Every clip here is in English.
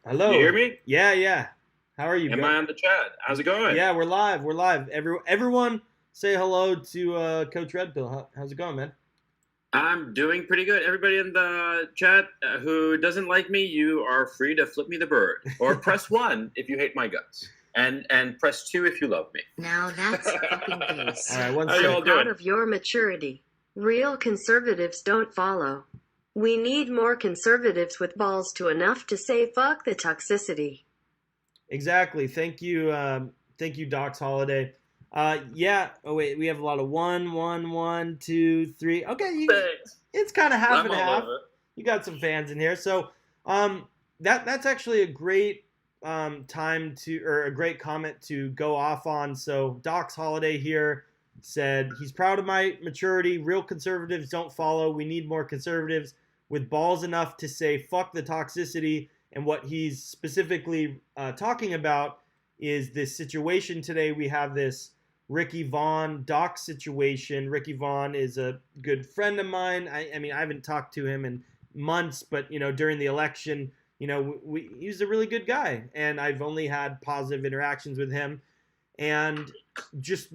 You Hello. hear me? Yeah. How are you, Am bro? I on the chat? How's it going? Yeah, we're live. We're live. Everyone, say hello to Coach Red Pill. How's it going, man? I'm doing pretty good. Everybody in the chat who doesn't like me, you are free to flip me the bird. Or press 1 if you hate my guts. And press 2 if you love me. Now that's fucking All base. right, one How you all second. I'm proud doing? of your maturity. Real conservatives don't follow. We need more conservatives with balls to enough to say fuck the toxicity. Exactly. Thank you, Doc's Holiday. Yeah. Oh wait, we have a lot of one, two, three. Okay, Thanks. it's kind of half I'm and all half. over it. You got some fans in here, so that's actually a great time to or a great comment to go off on. So Doc's Holiday here said he's proud of my maturity. Real conservatives don't follow. We need more conservatives with balls enough to say fuck the toxicity. And what he's specifically talking about is this situation today. We have this Ricky Vaughn Doc situation. Ricky Vaughn is a good friend of mine. I mean, I haven't talked to him in months, but during the election, he was a really good guy, and I've only had positive interactions with him. And just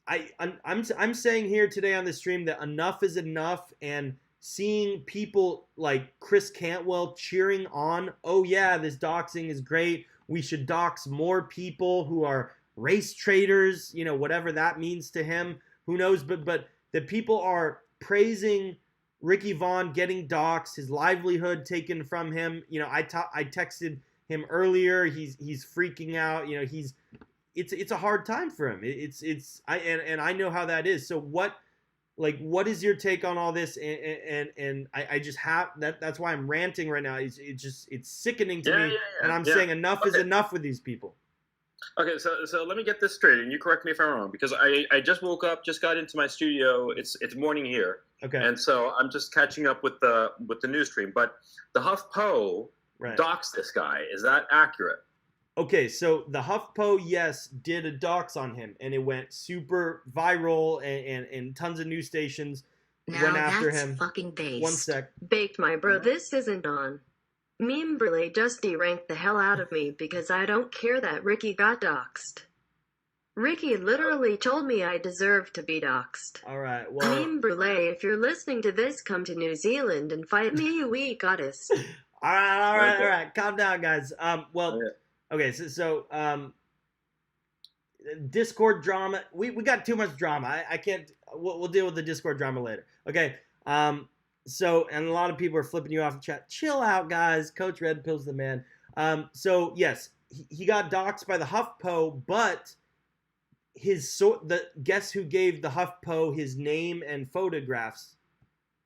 I'm saying here today on the stream that enough is enough, and seeing people like Chris Cantwell cheering on, oh yeah, this doxing is great. We should dox more people who are race traitors, whatever that means to him. Who knows? But the people are praising Ricky Vaughn getting doxxed, his livelihood taken from him. I texted him earlier. He's freaking out. It's a hard time for him. I know how that is. So what is your take on all this? And I just have that's why I'm ranting right now. It's sickening to me, and I'm saying enough is enough with these people. Okay, so let me get this straight, and you correct me if I'm wrong, because I just woke up, just got into my studio. It's morning here, Okay. and so I'm just catching up with the news stream. But the HuffPo doxed this guy. Is that accurate? Okay, so the HuffPo, yes, did a dox on him, and it went super viral, and tons of news stations went after that's him. Fucking based. One sec. Baked, my bro, this isn't on. Meme Brule just deranked the hell out of me because I don't care that Ricky got doxed. Ricky literally told me I deserve to be doxed. All right, well. Meme Brule, if you're listening to this, come to New Zealand and fight me, you weak goddess. All right. Calm down, guys. Okay, so Discord drama. We got too much drama. I can't. We'll deal with the Discord drama later. Okay. So, and a lot of people are flipping you off in chat. Chill out, guys. Coach Red Pill's the man. So yes, he got doxxed by the HuffPo, but guess who gave the HuffPo his name and photographs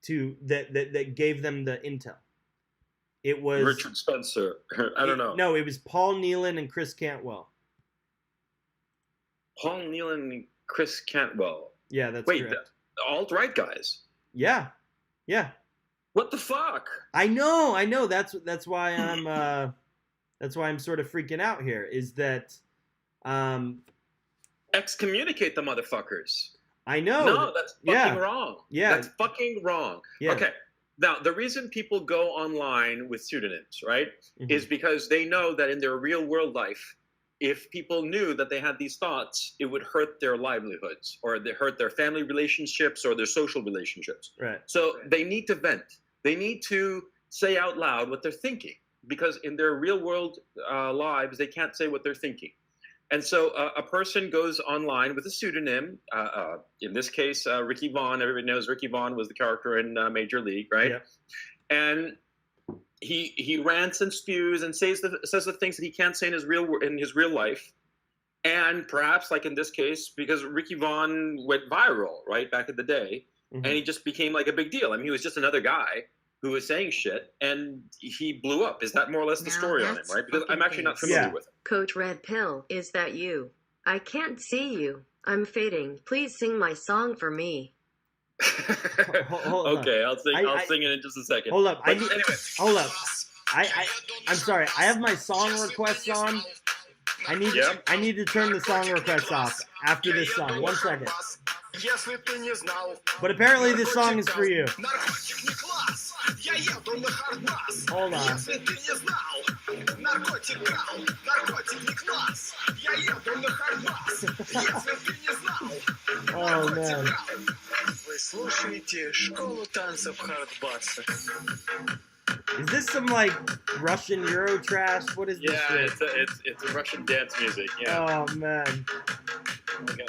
to that gave them the intel? It was Richard Spencer. I don't know. No, it was Paul Nealon and Chris Cantwell. Paul Nealon and Chris Cantwell. Yeah, that's Wait, correct. the alt-right guys. Yeah. What the fuck? I know. That's why I'm sort of freaking out here. Is that excommunicate the motherfuckers? I know. No, that's fucking wrong. Yeah, that's fucking wrong. Yeah. Okay. Now, the reason people go online with pseudonyms, right, is because they know that in their real world life, if people knew that they had these thoughts, it would hurt their livelihoods, or they hurt their family relationships or their social relationships. Right. So they need to vent. They need to say out loud what they're thinking, because in their real world lives, they can't say what they're thinking. And so a person goes online with a pseudonym, in this case, Ricky Vaughn. Everybody knows Ricky Vaughn was the character in Major League, right? Yeah. And he rants and spews and says the things that he can't say in his real life. And perhaps, like in this case, because Ricky Vaughn went viral, right, back in the day, and he just became like a big deal. I mean, he was just another guy who was saying shit, and he blew up. Is that more or less the story on him, right? Because I'm actually not familiar with him. Coach Red Pill, is that you? I can't see you. I'm fading. Please sing my song for me. Okay, I'll sing it in just a second. Hold up. Anyway. Hold up. I'm sorry. I have my song requests on. I need to turn the song requests off after this song. 1 second. But apparently this song is for you. Hold on. Oh man. Вы слушаете школу танцев хардбаса. Is this some like Russian Euro trash? What is this Yeah, shit? it's a Russian dance music. Yeah. Oh man. Okay.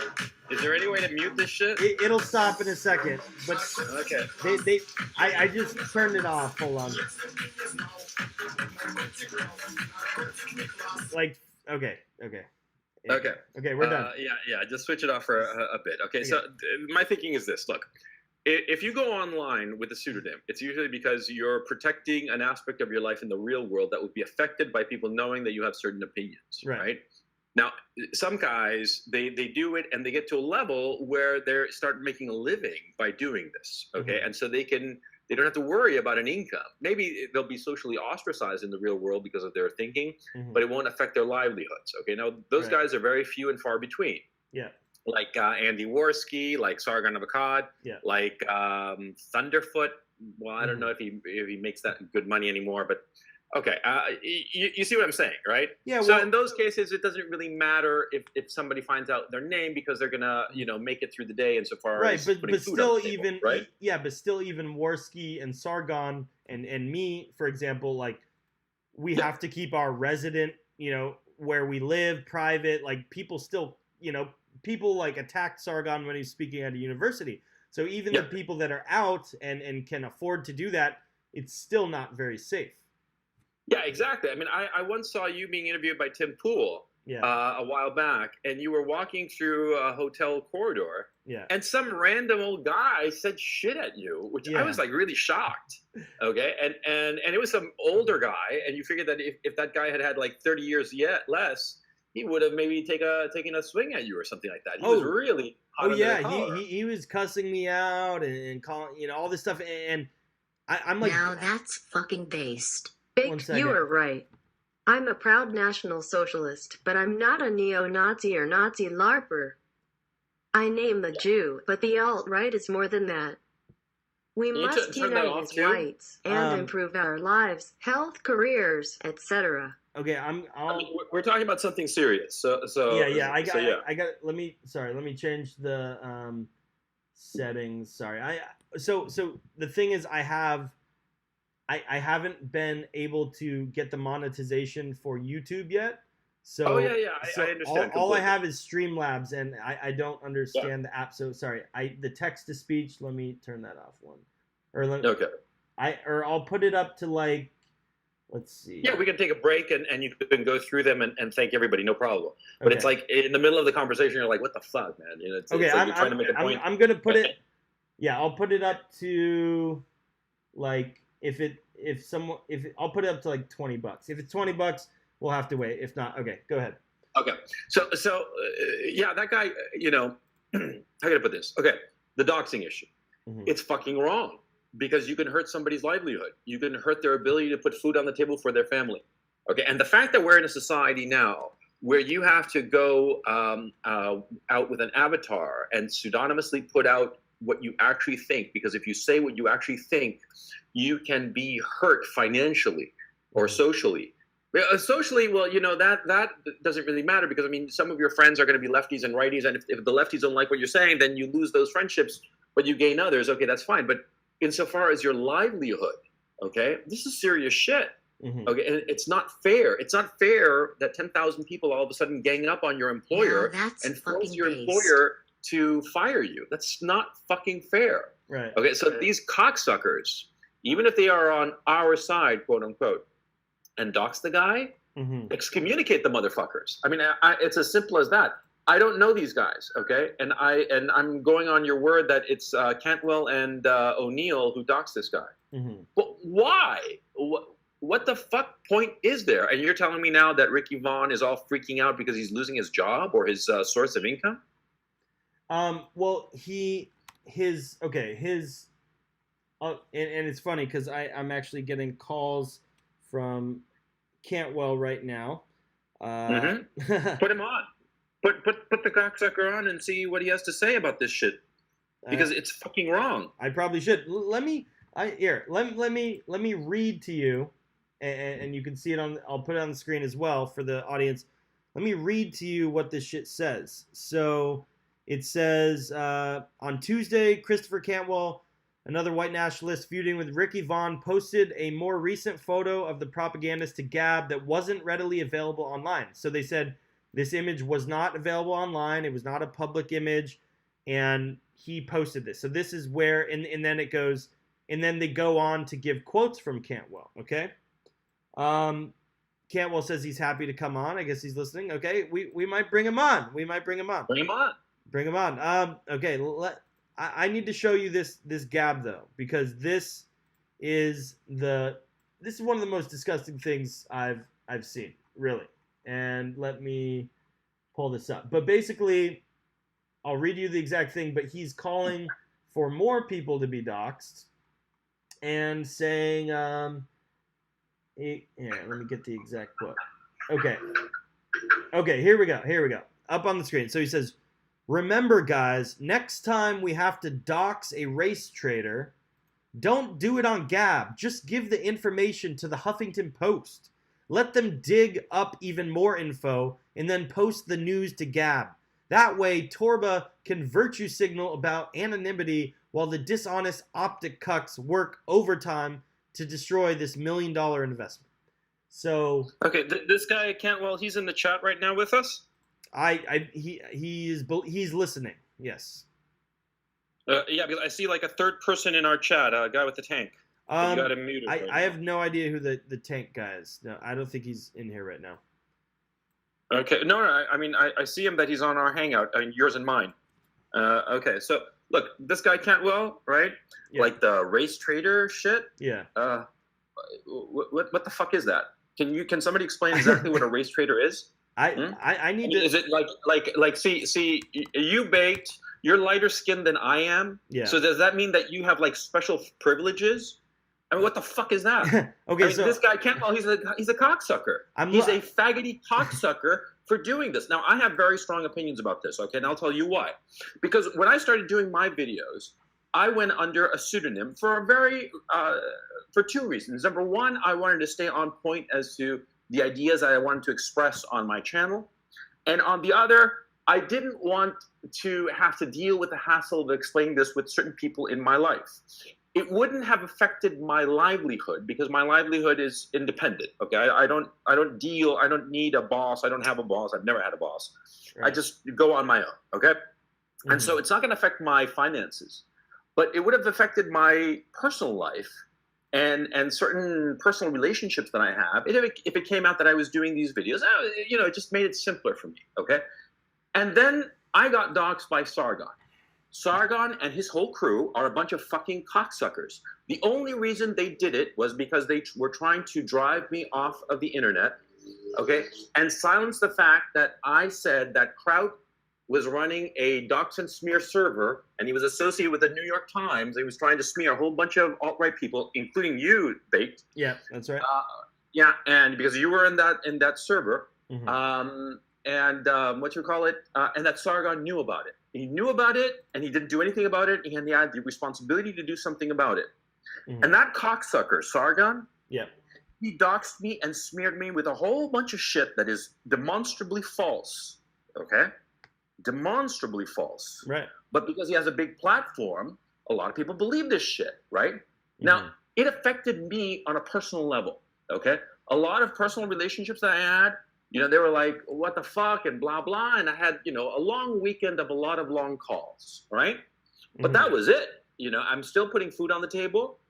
Is there any way to mute this shit? It'll stop in a second, but Okay. I just turned it off. Hold on. Like, okay. Okay. We're done. Yeah. Just switch it off for a bit. Okay. So my thinking is this. Look, if you go online with a pseudonym, it's usually because you're protecting an aspect of your life in the real world that would be affected by people knowing that you have certain opinions, right? Now, some guys, they do it and they get to a level where they start making a living by doing this, okay? Mhm. And so they don't have to worry about an income. Maybe they'll be socially ostracized in the real world because of their thinking, Mhm. but it won't affect their livelihoods, okay? Now, those Right. guys are very few and far between. Yeah. Like Andy Worski, like Sargon of Akkad, Yeah. like Thunderfoot. Well, I don't Mhm. know if he makes that good money anymore, but okay. You see what I'm saying, right? Yeah. So Well, in those cases, it doesn't really matter if somebody finds out their name because they're gonna make it through the day insofar right, as but putting food on still the table, even right. but still even Worski and Sargon and me, for example, like we have to keep our resident, where we live private. Like people still, people like attacked Sargon when he's speaking at a university. So even the people that are out and can afford to do that, it's still not very safe. Yeah, exactly. I mean, I once saw you being interviewed by Tim Pool Yeah. a while back, and you were walking through a hotel corridor, Yeah. and some random old guy said shit at you, which I Yeah. was like really shocked. Okay, and it was some older guy, and you figured that if that guy had like 30 years yet less, he would have maybe taken a swing at you or something like that. He was really hot Oh under the yeah, collar. he was cussing me out and calling, all this stuff, and I'm like, Now that's fucking based. One Big, second. you are right. I'm a proud National Socialist, but I'm not a neo-Nazi or Nazi LARPer. I name the Jew, but the alt-right is more than that. We Can you must turn that unite off, as too? whites and improve our lives, health, careers, etc. okay, I mean, we're talking about something serious. So I got yeah. let me change the settings. Sorry. So the thing is I haven't been able to get the monetization for YouTube yet. So I understand. All I completely. have is Streamlabs, and I don't understand the app. So sorry. The text to speech, let me turn that off one. Okay. I'll put it up to like, let's see. Yeah, we can take a break and you can go through them and thank everybody, no problem. But Okay. it's like in the middle of the conversation, you're like, what the fuck, man? It's Okay, like you're trying to make a point. I'm gonna put it. Yeah, I'll put it up to like I'll put it up to like $20. If it's $20, we'll have to wait. If not, okay, go ahead. Okay. So yeah, that guy, how can I put this? Okay, the doxing issue. Mhm. It's fucking wrong because you can hurt somebody's livelihood. You can hurt their ability to put food on the table for their family. Okay, and the fact that we're in a society now where you have to go out with an avatar and pseudonymously put out what you actually think, because if you say what you actually think, you can be hurt financially or socially. Socially, well, that doesn't really matter because, I mean, some of your friends are going to be lefties and righties, and if the lefties don't like what you're saying, then you lose those friendships, but you gain others. Okay, that's fine. But insofar as your livelihood, okay, this is serious shit. Mhm. Okay, and it's not fair. It's not fair that 10,000 people all of a sudden gang up on your employer Now that's and force fucking your based. employer to fire you. That's not fucking fair. Right. Okay, so these cocksuckers, even if they are on our side, quote unquote, and dox the guy, Mhm. excommunicate the motherfuckers. I mean, it's as simple as that. I don't know these guys, okay, and I'm going on your word that it's Cantwell and O'Neill who doxed this guy. Mhm. But why? What the fuck point is there? And you're telling me now that Ricky Vaughn is all freaking out because he's losing his job or his source of income? Well, and it's funny because I'm actually getting calls from Cantwell right now. Put him on. Put the cocksucker on and see what he has to say about this shit because it's fucking wrong. I probably should. Let me read to you and you can see it on. I'll put it on the screen as well for the audience. Let me read to you what this shit says. So it says on Tuesday, Christopher Cantwell, another white nationalist feuding with Ricky Vaughn, posted a more recent photo of the propagandist to Gab that wasn't readily available online. So they said this image was not available online. It was not a public image, and he posted this. So this is where, and then it goes, and then they go on to give quotes from Cantwell. Okay. Cantwell says he's happy to come on. I guess he's listening. Okay, we might bring him on. Bring him on. Okay, I need to show you this Gab though, because this is one of the most disgusting things I've seen, really. And let me pull this up. But basically, I'll read you the exact thing. But he's calling for more people to be doxxed and saying, here, let me get the exact quote. Okay, here we go. Up on the screen. So he says, remember, guys, next time we have to dox a race trader, don't do it on Gab. Just give the information to the Huffington Post. Let them dig up even more info and then post the news to Gab. That way, Torba can virtue signal about anonymity while the dishonest optic cucks work overtime to destroy this $1 million investment. So okay, this guy Cantwell, he's in the chat right now with us. He's listening. Yes. Yeah, because I see like a third person in our chat, a guy with the tank. You got him muted. I have no idea who the tank guy is. No, I don't think he's in here right now. Okay, no, I mean, I see him that he's on our hangout. I mean, yours and mine. Okay, so look, this guy Cantwell, right? Yeah. Like the race trader shit. Yeah. What the fuck is that? Can somebody explain exactly what a race trader is? I need to. Is it like see you baked? You're lighter skinned than I am. Yeah. So does that mean that you have like special privileges? I mean, what the fuck is that? Okay, I mean, so this guy Cantwell, he's a cocksucker. He's a faggoty cocksucker for doing this. Now, I have very strong opinions about this, okay? And I'll tell you why. Because when I started doing my videos, I went under a pseudonym for for two reasons. Number one, I wanted to stay on point as to the ideas I wanted to express on my channel. And on the other, I didn't want to have to deal with the hassle of explaining this with certain people in my life. It wouldn't have affected my livelihood because my livelihood is independent. Okay, I don't need a boss. I don't have a boss. I've never had a boss. Right. I just go on my own. Okay, mm-hmm. And so it's not going to affect my finances, but it would have affected my personal life and certain personal relationships that I have. If it came out that I was doing these videos, it just made it simpler for me. Okay, and then I got doxxed by Sargon. Sargon and his whole crew are a bunch of fucking cocksuckers. The only reason they did it was because they were trying to drive me off of the internet, okay, and silence the fact that I said that Kraut was running a dox and smear server, and he was associated with the New York Times. He was trying to smear a whole bunch of alt-right people, including you, Baked. Yeah, that's right. Yeah, and because you were in that server, mm-hmm. And that Sargon knew about it. He knew about it, and he didn't do anything about it, and he had the responsibility to do something about it. Mm-hmm. And that cocksucker, Sargon, he doxed me and smeared me with a whole bunch of shit that is demonstrably false, okay? Demonstrably false. Right. But because he has a big platform, a lot of people believe this shit, right? Mm-hmm. Now, it affected me on a personal level, okay? A lot of personal relationships that I had, they were like, what the fuck, and blah, blah. And I had, a long weekend of a lot of long calls, right? Mm-hmm. But that was it. I'm still putting food on the table.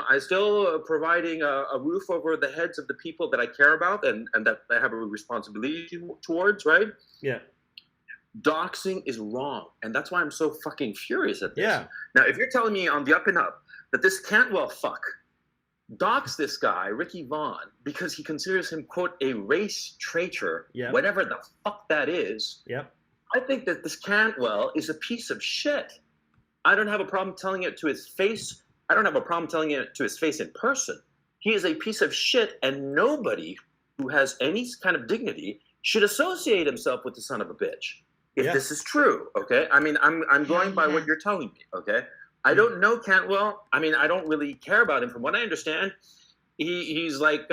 I'm still providing a roof over the heads of the people that I care about and that I have a responsibility towards, right? Yeah. Doxing is wrong. And that's why I'm so fucking furious at this. Yeah. Now, if you're telling me on the up and up that this Cantwell fuck dox this guy, Ricky Vaughn, because he considers him, quote, a race traitor, whatever the fuck that is. Yep. I think that this Cantwell is a piece of shit. I don't have a problem telling it to his face. I don't have a problem telling it to his face in person. He is a piece of shit, and nobody who has any kind of dignity should associate himself with the son of a bitch. If this is true, okay? I mean, I'm going by what you're telling me, okay? I don't know Cantwell. I mean, I don't really care about him. From what I understand, he's like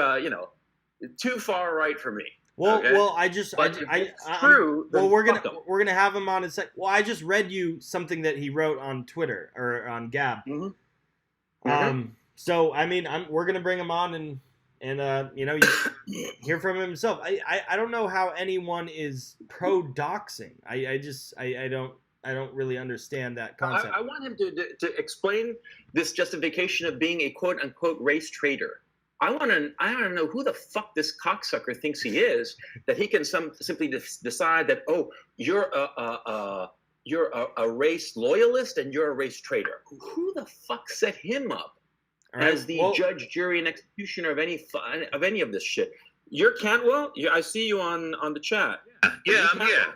too far right for me. Well, okay? well, it's true. Well, then we're fuck him. gonna have him on in a sec. Well, I just read you something that he wrote on Twitter or on Gab. So I mean, we're gonna bring him on and you hear from him himself. I don't know how anyone is pro doxing. I don't really understand that concept. I want him to explain this justification of being a quote unquote race traitor. I want to know who the fuck this cocksucker thinks he is, that he can simply decide that, oh, you're a race loyalist and you're a race traitor. Who the fuck set him up as the judge, jury, and executioner of any of this shit? You're Cantwell? I see you on the chat. Yeah, I'm here.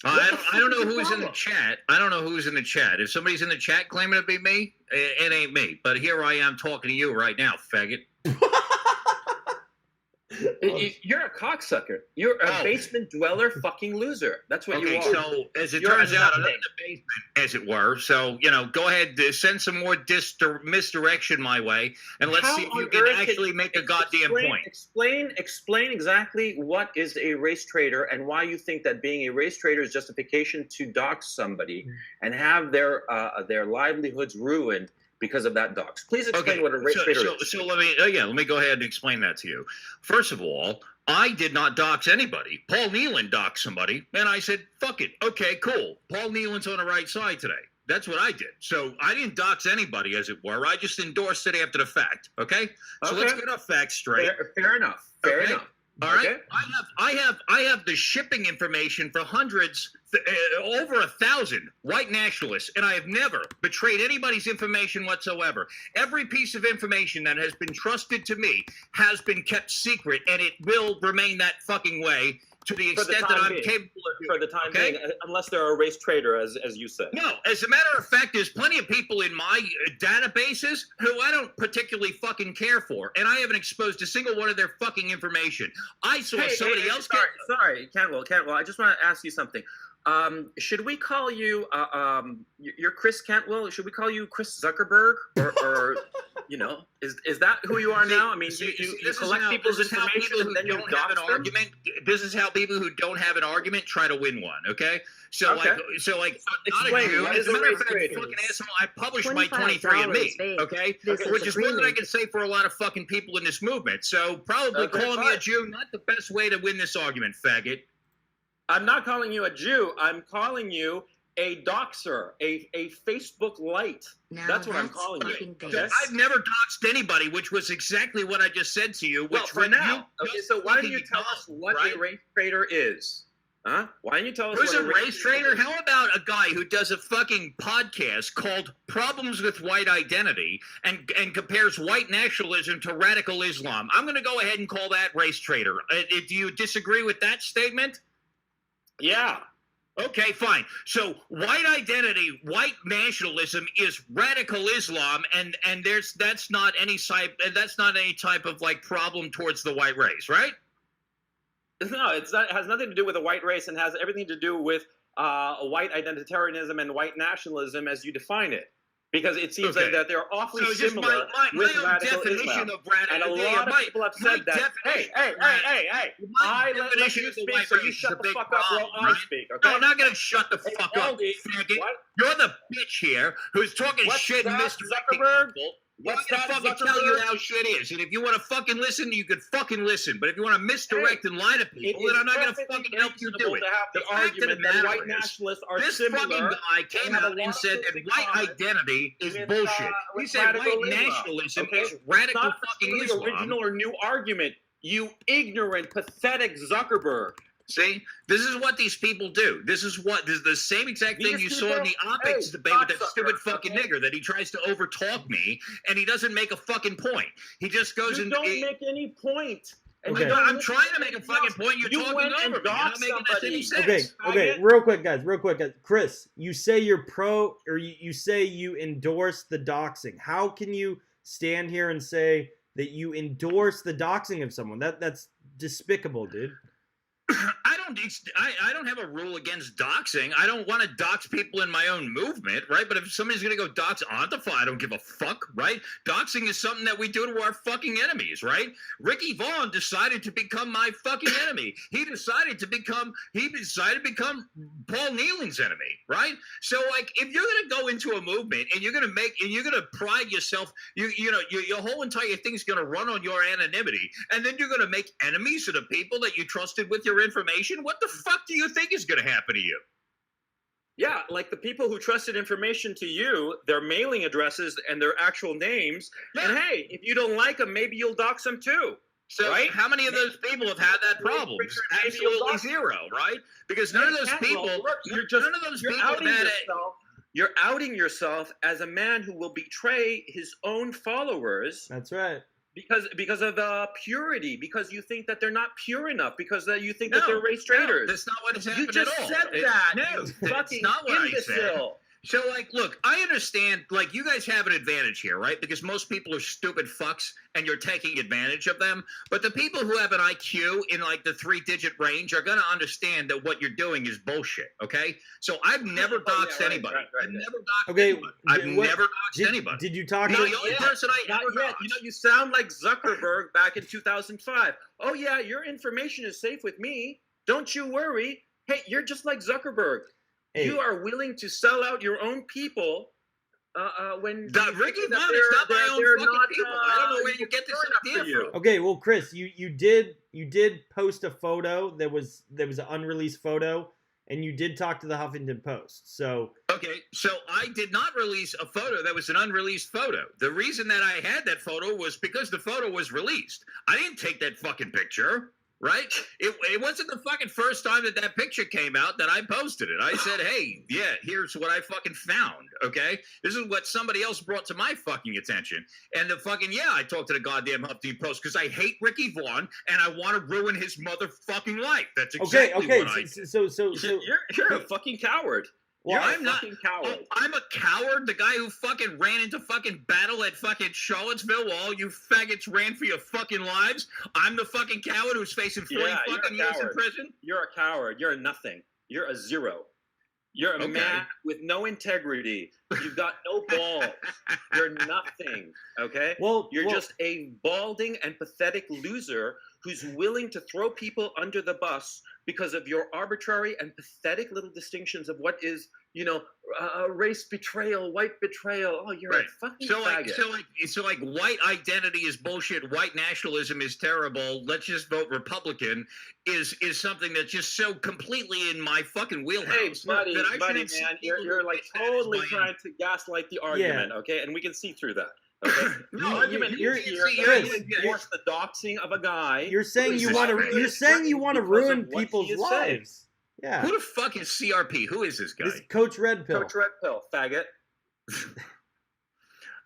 I don't know who's in the chat. I don't know who's in the chat. If somebody's in the chat claiming to be me, it ain't me. But here I am talking to you right now, faggot. You're a cocksucker. You're a basement dweller fucking loser. That's what you are. So as it turns out, I'm in the basement, as it were. So, go ahead, send some more misdirection my way, and let's see if you can actually make a goddamn point. Explain exactly what is a race traitor and why you think that being a race traitor is justification to dox somebody and have their livelihoods ruined because of that dox. Please explain what a race traitor is. So let me go ahead and explain that to you. First of all, I did not dox anybody. Paul Nealon doxed somebody, and I said, fuck it. Okay, cool. Paul Nealon's on the right side today. That's what I did. So I didn't dox anybody, as it were. I just endorsed it after the fact. Okay? So let's get our facts straight. Fair enough. Fair enough. All right. I have the shipping information for hundreds, over 1,000 white nationalists, and I have never betrayed anybody's information whatsoever. Every piece of information that has been trusted to me has been kept secret, and it will remain that fucking way to the extent that I'm capable of. For the time being, unless they're a race traitor, as you said. No, as a matter of fact, there's plenty of people in my databases who I don't particularly fucking care for, and I haven't exposed a single one of their fucking information. I saw somebody else. Sorry, Cantwell. I just want to ask you something. Should we call you? You're Chris Cantwell. Should we call you Chris Zuckerberg, or is that who you are now? I mean, you collect people's information and then you dox them? This is how people who don't have an argument try to win one. Okay, so Okay. Explain. As a matter of fact, fucking asshole, I published my 23andMe. Okay, which is more than I can say for a lot of fucking people in this movement. So probably calling me a Jew not the best way to win this argument, faggot. I'm not calling you a Jew. I'm calling you a doxer, a Facebook light. That's what I'm calling you. Okay? I've never doxed anybody, which was exactly what I just said to you. Well, for now. Okay, so why don't you tell us what a race traitor is? Huh? Why don't you tell us Who's what a race traitor? How about a guy who does a fucking podcast called Problems with White Identity and compares white nationalism to radical Islam? I'm going to go ahead and call that race traitor. Do you disagree with that statement? Yeah. Okay, fine. So white identity, white nationalism is radical Islam, and that's not any type of like problem towards the white race, right? No, it has nothing to do with the white race, and has everything to do with white identitarianism and white nationalism as you define it. Because it seems like that they're awfully similar with radical Islam. And a lot of people have said that. Hey, I let you speak, so you shut the fuck up while I speak, okay? No, I'm not going to shut the fuck up, faggot. You're the bitch here who's talking shit and misdirecting people. I'm going to fucking tell you how shit is. And if you want to fucking listen, you can fucking listen. But if you want to misdirect and lie to people, then I'm not going to fucking help you do it. The argument that white nationalists are similar. This fucking guy came out and said that white identity is bullshit. He said white nationalism is radical fucking Islam. The original or new argument, you ignorant, pathetic Zuckerberg. See, this is what these people do. This is the same exact thing you saw in the optics debate with that stupid fucking nigger, that he tries to overtalk me and he doesn't make a fucking point. He just goes and don't make any point. Okay. I'm trying to make a fucking point. You're talking over me. You're not making any sense. Okay. Real quick, guys. Chris, you say you're pro, or you say you endorse the doxing. How can you stand here and say that you endorse the doxing of someone? That's despicable, dude. I I don't have a rule against doxing. I don't want to dox people in my own movement, right? But if somebody's going to go dox Antifa, I don't give a fuck, right? Doxing is something that we do to our fucking enemies, right? Ricky Vaughn decided to become my fucking enemy. He decided to become Paul Nealing's enemy, right? So, like, if you're going to go into a movement and you're going to pride yourself, your whole entire thing's going to run on your anonymity, and then you're going to make enemies of the people that you trusted with your information. What the fuck do you think is going to happen to you? Yeah, like the people who trusted information to you, their mailing addresses and their actual names. Yeah. And hey, if you don't like them, maybe you'll dox them too. So right? How many of those people have had that problem? Absolutely zero, right? Because none of those people, you're outing yourself as a man who will betray his own followers. That's right. Because of purity, because you think that they're not pure enough, because you think that they're race traitors. That's not what has happened at all. You just said that. No, that's not what imbecile. I said. So, like, look, I understand, like, you guys have an advantage here, right? Because most people are stupid fucks and you're taking advantage of them. But the people who have an IQ in, like, the 3-digit range are going to understand that what you're doing is bullshit, okay? So I've never doxed anybody. I've never doxed anybody. I've never doxed anybody. Did you talk The to... only person I ever doxed. You know, you sound like Zuckerberg back in 2005. Oh, yeah, your information is safe with me. Don't you worry. Hey, you're just like Zuckerberg. Hey. You are willing to sell out your own people when Ricky Vaughn is not my own fucking people. I don't know where you get this idea from. Okay, well, Chris, you did post a photo that was an unreleased photo, and you did talk to the Huffington Post. So okay, so I did not release a photo that was an unreleased photo. The reason that I had that photo was because the photo was released. I didn't take that fucking picture. Right? It wasn't the fucking first time that picture came out that I posted it. I said, hey, yeah, here's what I fucking found, okay? This is what somebody else brought to my fucking attention. And I talked to the goddamn Huffington Post because I hate Ricky Vaughn and I want to ruin his motherfucking life. That's exactly what I did. So you're a fucking coward. Well, I'm not a coward. I'm a coward. The guy who fucking ran into fucking battle at fucking Charlottesville while all you faggots ran for your fucking lives. I'm the fucking coward who's facing 40 fucking years in prison. You're a coward. You're a nothing. You're a zero. You're a man with no integrity. You've got no balls. You're nothing. Okay? Well, you're just a balding and pathetic loser who's willing to throw people under the bus because of your arbitrary and pathetic little distinctions of what is, race betrayal, white betrayal. Oh, you're a fucking faggot. So white identity is bullshit. White nationalism is terrible. Let's just vote Republican is something that's just so completely in my fucking wheelhouse. Hey, buddy, man, you're like totally trying to gaslight the argument, okay? And we can see through that. Okay. No, argument you're force the doxing of a guy. You're saying you want to ruin people's lives. Yeah. Who the fuck is CRP? Who is this guy? This Coach Red Pill. Coach Red Pill, faggot.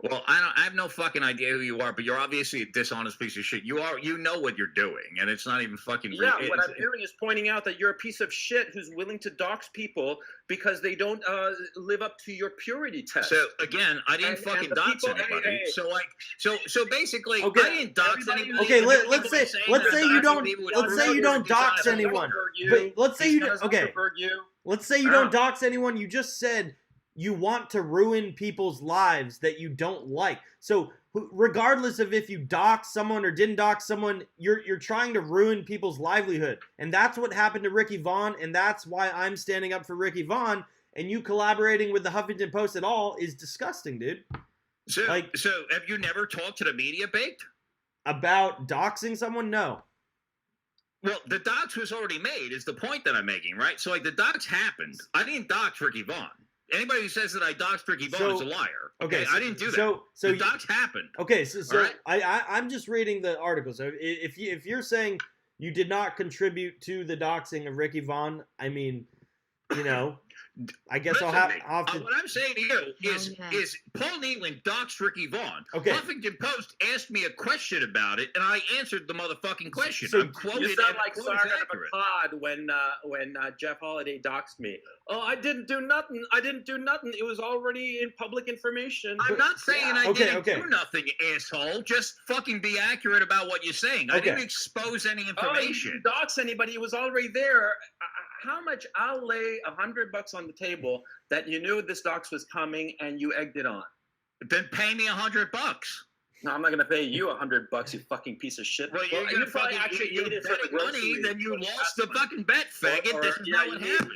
Well, I have no fucking idea who you are, but you're obviously a dishonest piece of shit. You know what you're doing, and it's not even fucking real. Yeah, what I'm doing is pointing out that you're a piece of shit who's willing to dox people because they don't live up to your purity test. So again, I didn't fucking dox anybody. So basically, okay. I didn't dox anybody. Okay, let's say you don't dox anyone. But let's say you don't. Okay. Let's say you don't dox anyone. You just said you want to ruin people's lives that you don't like. So regardless of if you dox someone or didn't dox someone, you're trying to ruin people's livelihood. And that's what happened to Ricky Vaughn, and that's why I'm standing up for Ricky Vaughn, and you collaborating with the Huffington Post at all is disgusting, dude. So have you never talked to the media, Baked? About doxing someone? No. Well, the dox was already made is the point that I'm making, right? So the dox happened. I didn't dox Ricky Vaughn. Anybody who says that I doxed Ricky Vaughn is a liar. Okay, I didn't do that. So the dox happened. Okay, so right? I'm just reading the article. So if you're saying you did not contribute to the doxing of Ricky Vaughn, I mean, I guess I'll Listen, have to. what I'm saying to you is yeah. is Paul Nealon doxed Ricky Vaughn. Okay. Huffington Post asked me a question about it, and I answered the motherfucking question. So I'm quoted. You sound and like the quote is Sergeant of accurate. a Cod when Jeff Holiday doxed me. Oh, I didn't do nothing. I didn't do nothing. It was already in public information. I'm not saying I Okay, didn't okay. do nothing, asshole. Just fucking be accurate about what you're saying. I Okay. didn't expose any Oh, you information. didn't dox anybody. It was already there. How much? I'll lay $100 on the table that you knew this dox was coming and you egged it on. Then pay me $100. No, I'm not going to pay you $100, you fucking piece of shit. Well, you're you gonna probably fucking actually you need it for the betting money, groceries. then you Or lost the investment. fucking bet, faggot. Or, This is not what happened.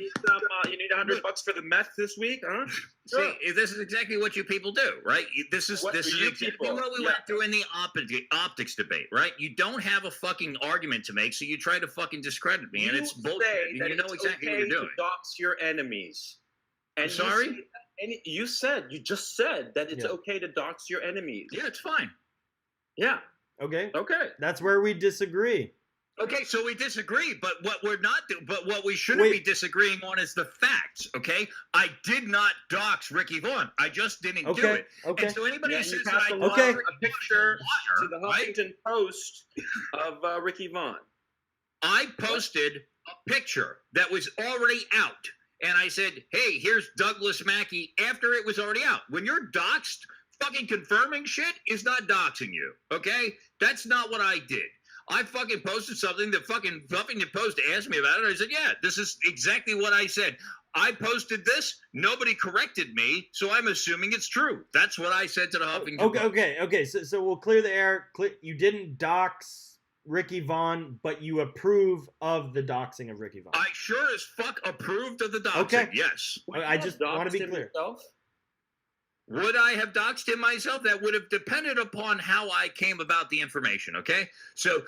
You need $100 for the meth this week, huh? Sure. See, this is exactly what you people do, right? This is What this do is you exactly people? what we Yeah. went through in the optics debate, right? You don't have a fucking argument to make, so you try to fucking discredit me, and You it's bullshit. say And that you know it's exactly okay what you're doing. to dox your enemies. And I'm sorry? you just said that it's Yeah. okay to dox your enemies. Yeah, it's fine. Yeah. Okay. Okay. That's where we disagree. Okay, so we disagree, but what we're not but what we shouldn't Wait. be disagreeing on is the facts, okay? I did not dox Ricky Vaughn. I just didn't do Okay. it. Okay. And so anybody Yeah, who you says passed that I along Okay. a picture to the right? Huffington Post of Ricky Vaughn. I posted a picture that was already out. And I said, hey, here's Douglas Mackey after it was already out. When you're doxxed, fucking confirming shit is not doxing you, okay? That's not what I did. I fucking posted something that fucking Huffington Post asked me about it. I said, yeah, this is exactly what I said. I posted this. Nobody corrected me, so I'm assuming it's true. That's what I said to the Huffington Post. Okay. So we'll clear the air. You didn't dox Ricky Vaughn, but you approve of the doxing of Ricky Vaughn. I sure as fuck approved of the doxing, Okay. yes. I just want to be Doxed him clear. yourself? Would I have doxed him myself? That would have depended upon how I came about the information, okay? So,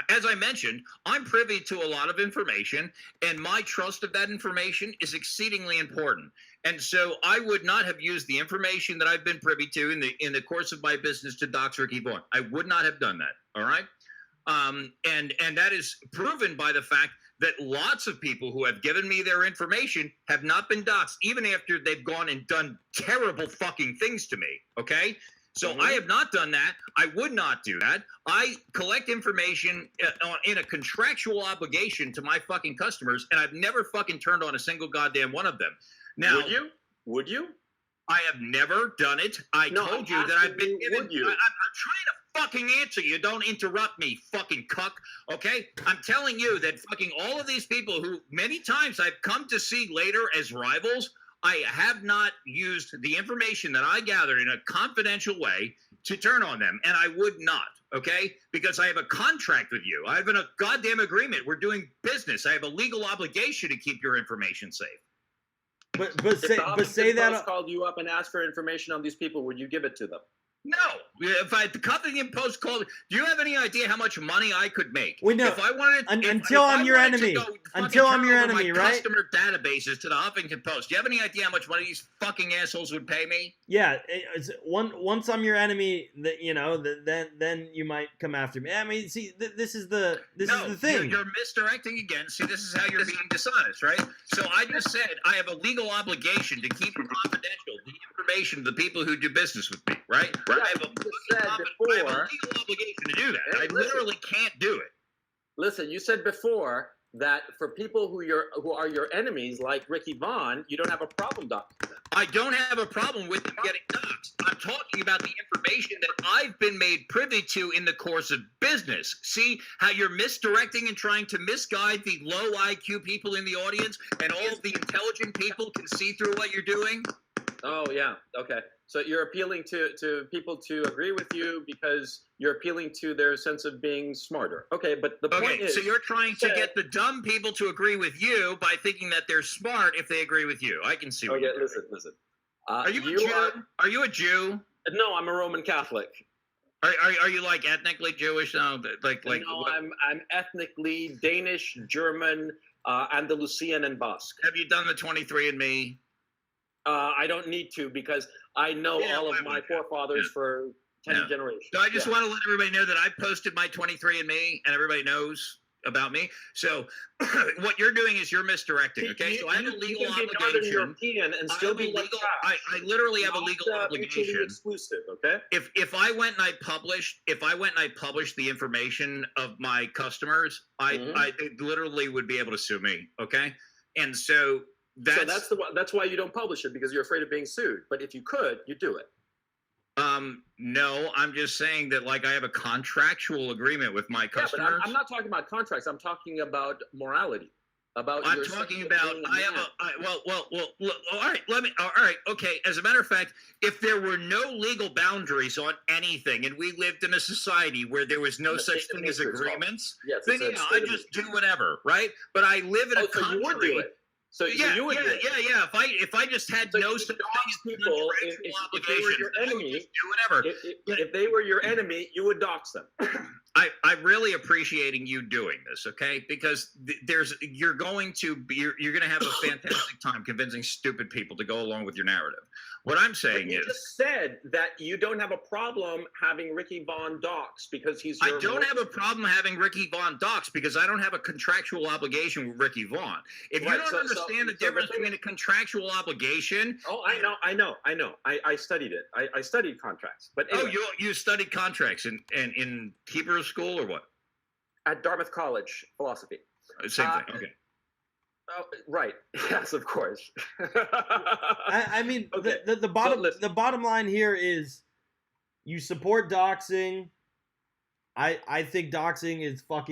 as I mentioned, I'm privy to a lot of information, and my trust of that information is exceedingly important. And so I would not have used the information that I've been privy to in the course of my business to dox Ricky Vaughn. I would not have done that, all right? And that is proven by the fact that lots of people who have given me their information have not been doxxed, even after they've gone and done terrible fucking things to me, okay? So I have not done that. I would not do that. I collect information in a contractual obligation to my fucking customers, and I've never fucking turned on a single goddamn one of them. Now, Would you? I have never done it. I No, told I'm you that I've been asking you, given. would you? I'm trying to fucking answer you. Don't interrupt me, fucking cuck. Okay? I'm telling you that fucking all of these people who many times I've come to see later as rivals, I have not used the information that I gathered in a confidential way to turn on them, and I would not. Okay? Because I have a contract with you. I have a goddamn agreement. We're doing business. I have a legal obligation to keep your information safe. But If say the Huffington that. Post called you up and asked for information on these people, would you give it to them? No. If the Huffington Post called, do you have any idea how much money I could make? Wait, no. If I wanted, Until I'm your enemy. Until I'm your enemy, right? Customer databases to the Huffington Post. Do you have any idea how much money these fucking assholes would pay me? Yeah, once I'm your enemy, then you might come after me. I mean, see, this is the thing. You're misdirecting again. See, this is how you're being dishonest, right? So I just said I have a legal obligation to keep confidential the information of the people who do business with me, right? Yeah, I have a you just said I have a before. legal obligation to do that. Hey, I literally can't do it. Listen, you said before that for people who are your enemies, like Ricky Vaughn, you don't have a problem doxing them. I don't have a problem with them getting doxxed. I'm talking about the information that I've been made privy to in the course of business. See how you're misdirecting and trying to misguide the low IQ people in the audience, and all of the intelligent people can see through what you're doing? Oh, yeah. Okay. So you're appealing to people to agree with you because you're appealing to their sense of being smarter. Okay, but the point is... so you're trying to get the dumb people to agree with you by thinking that they're smart if they agree with you. I can see what you're doing. listen. Are you a Jew? Are you a Jew? No, I'm a Roman Catholic. Are you like ethnically Jewish? No, like No, what? I'm ethnically Danish, German, Andalusian, and Basque. Have you done the 23andMe? I don't need to because I know all of my forefathers for 10 generations. So I just want to let everybody know that I posted my 23andMe, and everybody knows. about me. So what you're doing is you're misdirecting. Okay, so I have a legal you can be Northern obligation. European and still be legal. I literally have a legal Mutually obligation. exclusive. Okay. If I went and I published the information of my customers, I literally would be able to sue me. Okay, and so that's why you don't publish it, because you're afraid of being sued. But if you could, you do it. No, I'm just saying that like I have a contractual agreement with my customers. Yeah, but I'm not talking about contracts. I'm talking about morality. I'm talking about well, all right, all right, okay. As a matter of fact, if there were no legal boundaries on anything and we lived in a society where there was no such thing as agreements, then I just do whatever, right? But I live in a country. So you would do it. So you would do it. Yeah. If I just had no such thing as people, if they were your enemy, do whatever. If they were your enemy, you would dox them. I'm really appreciating you doing this, okay? Because you're going to have a fantastic time convincing stupid people to go along with your narrative. What I'm saying is, you just said that you don't have a problem having Ricky Vaughn doxed because he's. I don't have a problem having Ricky Vaughn doxed because I don't have a contractual obligation with Ricky Vaughn. If you don't understand the difference between a contractual obligation, I know. I studied it. I studied contracts. But anyway. You studied contracts in Hebrew school or what? At Dartmouth College, philosophy. Same thing. Okay. Right. Yes, of course. I mean, okay. the bottom line here is you support doxing. I think doxing is fuck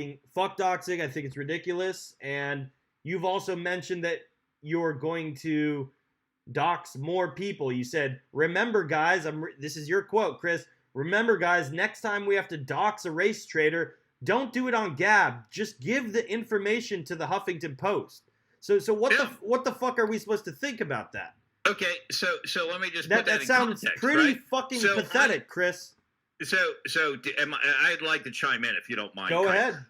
doxing. I think it's ridiculous. And you've also mentioned that you're going to dox more people. You said, remember, guys, this is your quote, Chris. Remember, guys, next time we have to dox a race trader, don't do it on Gab. Just give the information to the Huffington Post. So what the fuck are we supposed to think about that? Okay, so let me just put that in sounds context, pretty right? fucking pathetic, Chris. I'd like to chime in if you don't mind. Go ahead.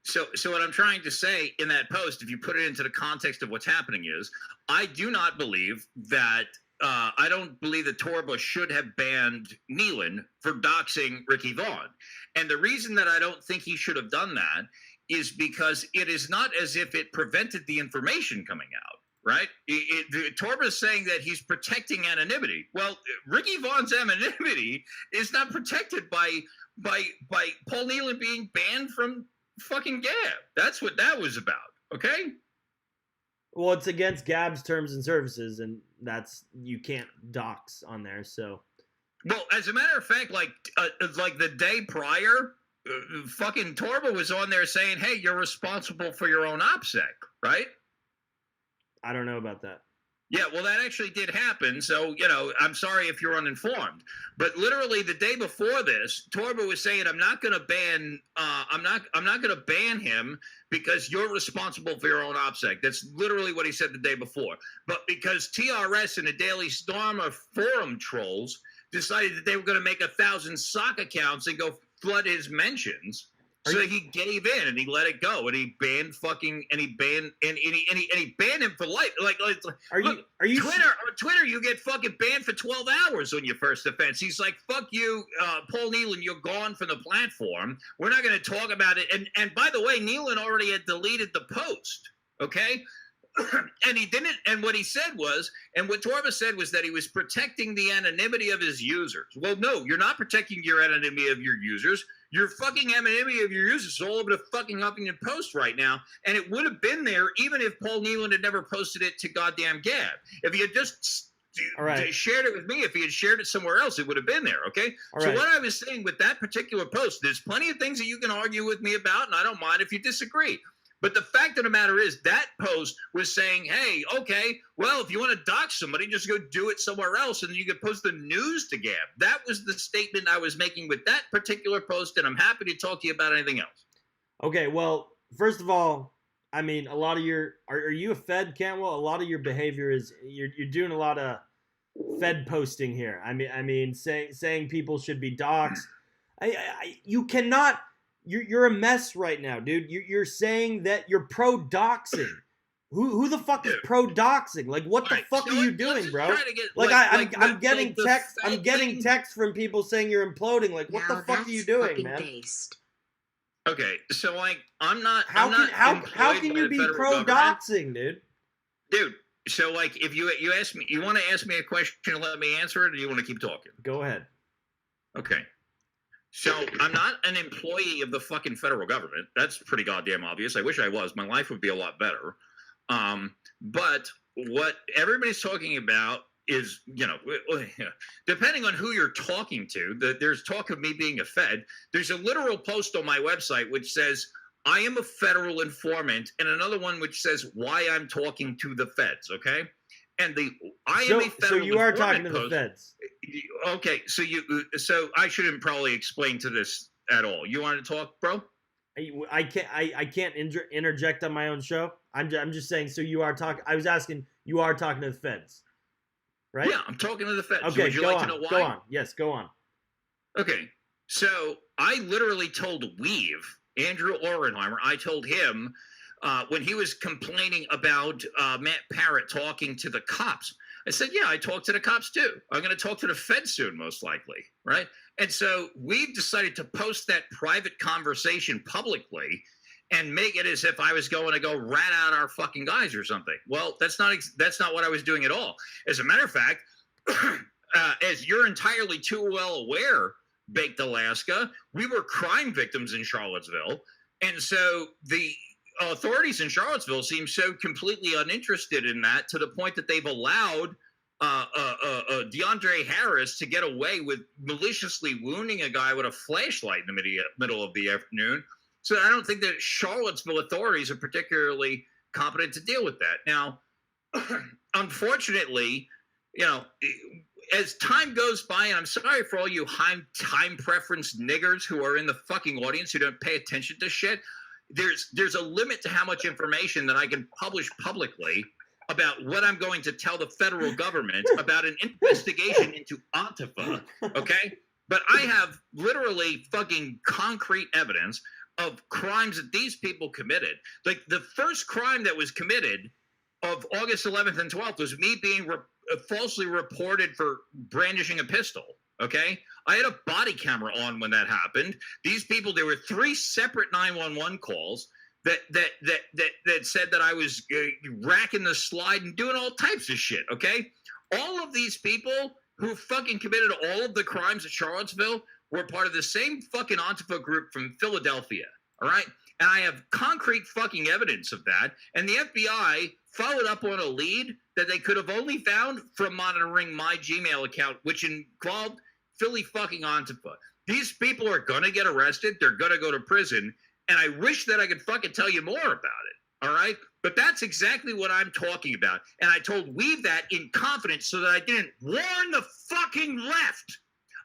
So what I'm trying to say in that post, if you put it into the context of what's happening, is I don't believe that Torba should have banned Nealon for doxing Ricky Vaughn. And the reason that I don't think he should have done that is because it is not as if it prevented the information coming out, right? Torba is saying that he's protecting anonymity. Well, Ricky Vaughn's anonymity is not protected by Paul Nealon being banned from fucking Gab. That's what that was about, okay? Well, it's against Gab's terms and services, and you can't dox on there. So, well, as a matter of fact, like the day prior, fucking Torba was on there saying, "Hey, you're responsible for your own OPSEC," right? I don't know about that. Yeah, well, that actually did happen. So, I'm sorry if you're uninformed. But literally the day before this, Torba was saying, I'm not going to ban him because you're responsible for your own OPSEC. That's literally what he said the day before. But because TRS and the Daily Stormer forum trolls decided that they were going to make 1,000 sock accounts and go flood his mentions. So he gave in and he let it go and he banned he banned him for life. Are you on Twitter you get fucking banned for 12 hours on your first offense. He's like, fuck you, Paul Nealon, you're gone from the platform. We're not going to talk about it. And by the way, Nealon already had deleted the post. Okay. And he didn't, and what he said was, and what Torba said was that he was protecting the anonymity of his users. Well, no, you're not protecting your anonymity of your users. Your fucking anonymity of your users is all over the fucking Huffington Post right now, and it would have been there even if Paul Nealon had never posted it to goddamn Gab. If he had just shared it with me, if he had shared it somewhere else, it would have been there, okay? So what I was saying with that particular post, there's plenty of things that you can argue with me about, and I don't mind if you disagree. But the fact of the matter is that post was saying, hey, okay, well, if you want to dox somebody, just go do it somewhere else, and you can post the news to Gab. That was the statement I was making with that particular post, and I'm happy to talk to you about anything else. Okay, well, first of all, I mean, a lot of your – are you a Fed, Cantwell? A lot of your behavior is – you're doing a lot of Fed posting here. I mean, saying people should be doxed. You cannot – You're a mess right now, dude. You're saying that you're pro-doxing. Who the fuck is pro-doxing? Like, what the fuck are you doing, bro? I'm getting text. I'm getting texts from people saying you're imploding. Like, what the fuck are you doing, man? Okay, so like I'm not. How I'm not how employed can by you the be federal pro government. doxing, dude? Dude? So like, if you ask me, you want to ask me a question and let me answer it, or do you want to keep talking? Go ahead. Okay. So I'm not an employee of the fucking federal government. That's pretty goddamn obvious. I wish I was. My life would be a lot better. But what everybody's talking about is, depending on who you're talking to, there's talk of me being a Fed. There's a literal post on my website which says, I am a federal informant, and another one which says why I'm talking to the Feds, okay? And I am a federal so you are informant talking to the post. Feds. Okay, so I shouldn't probably explain to this at all. You want to talk, bro? I can't interject on my own show. I'm just saying. So you are talking. I was asking. You are talking to the Feds, right? Yeah, I'm talking to the Feds. Okay, Would you go like on. to know why? Go on. Yes, go on. Okay, so I literally told Weave, Andrew Orenheimer, I told him when he was complaining about Matt Parrott talking to the cops. I said, yeah, I talked to the cops too. I'm going to talk to the Feds soon, most likely, right? And so we've decided to post that private conversation publicly and make it as if I was going to go rat out our fucking guys or something. Well, that's not what I was doing at all. As a matter of fact, as you're entirely too well aware, Baked Alaska, we were crime victims in Charlottesville. And so the authorities in Charlottesville seem so completely uninterested in that to the point that they've allowed DeAndre Harris to get away with maliciously wounding a guy with a flashlight in the middle of the afternoon. So I don't think that Charlottesville authorities are particularly competent to deal with that. Now, unfortunately, as time goes by, and I'm sorry for all you time preference niggers who are in the fucking audience who don't pay attention to shit. There's a limit to how much information that I can publish publicly about what I'm going to tell the federal government about an investigation into Antifa, okay? But I have literally fucking concrete evidence of crimes that these people committed. Like the first crime that was committed of August 11th and 12th was me being falsely reported for brandishing a pistol. Okay, I had a body camera on when that happened. These people, there were 3 separate 911 calls that said that I was racking the slide and doing all types of shit. Okay, all of these people who fucking committed all of the crimes at Charlottesville were part of the same fucking Antifa group from Philadelphia. All right, and I have concrete fucking evidence of that. And the FBI followed up on a lead that they could have only found from monitoring my Gmail account, which involved Philly fucking Antifa. These people are going to get arrested. They're going to go to prison. And I wish that I could fucking tell you more about it. All right. But that's exactly what I'm talking about. And I told Weave that in confidence so that I didn't warn the fucking left.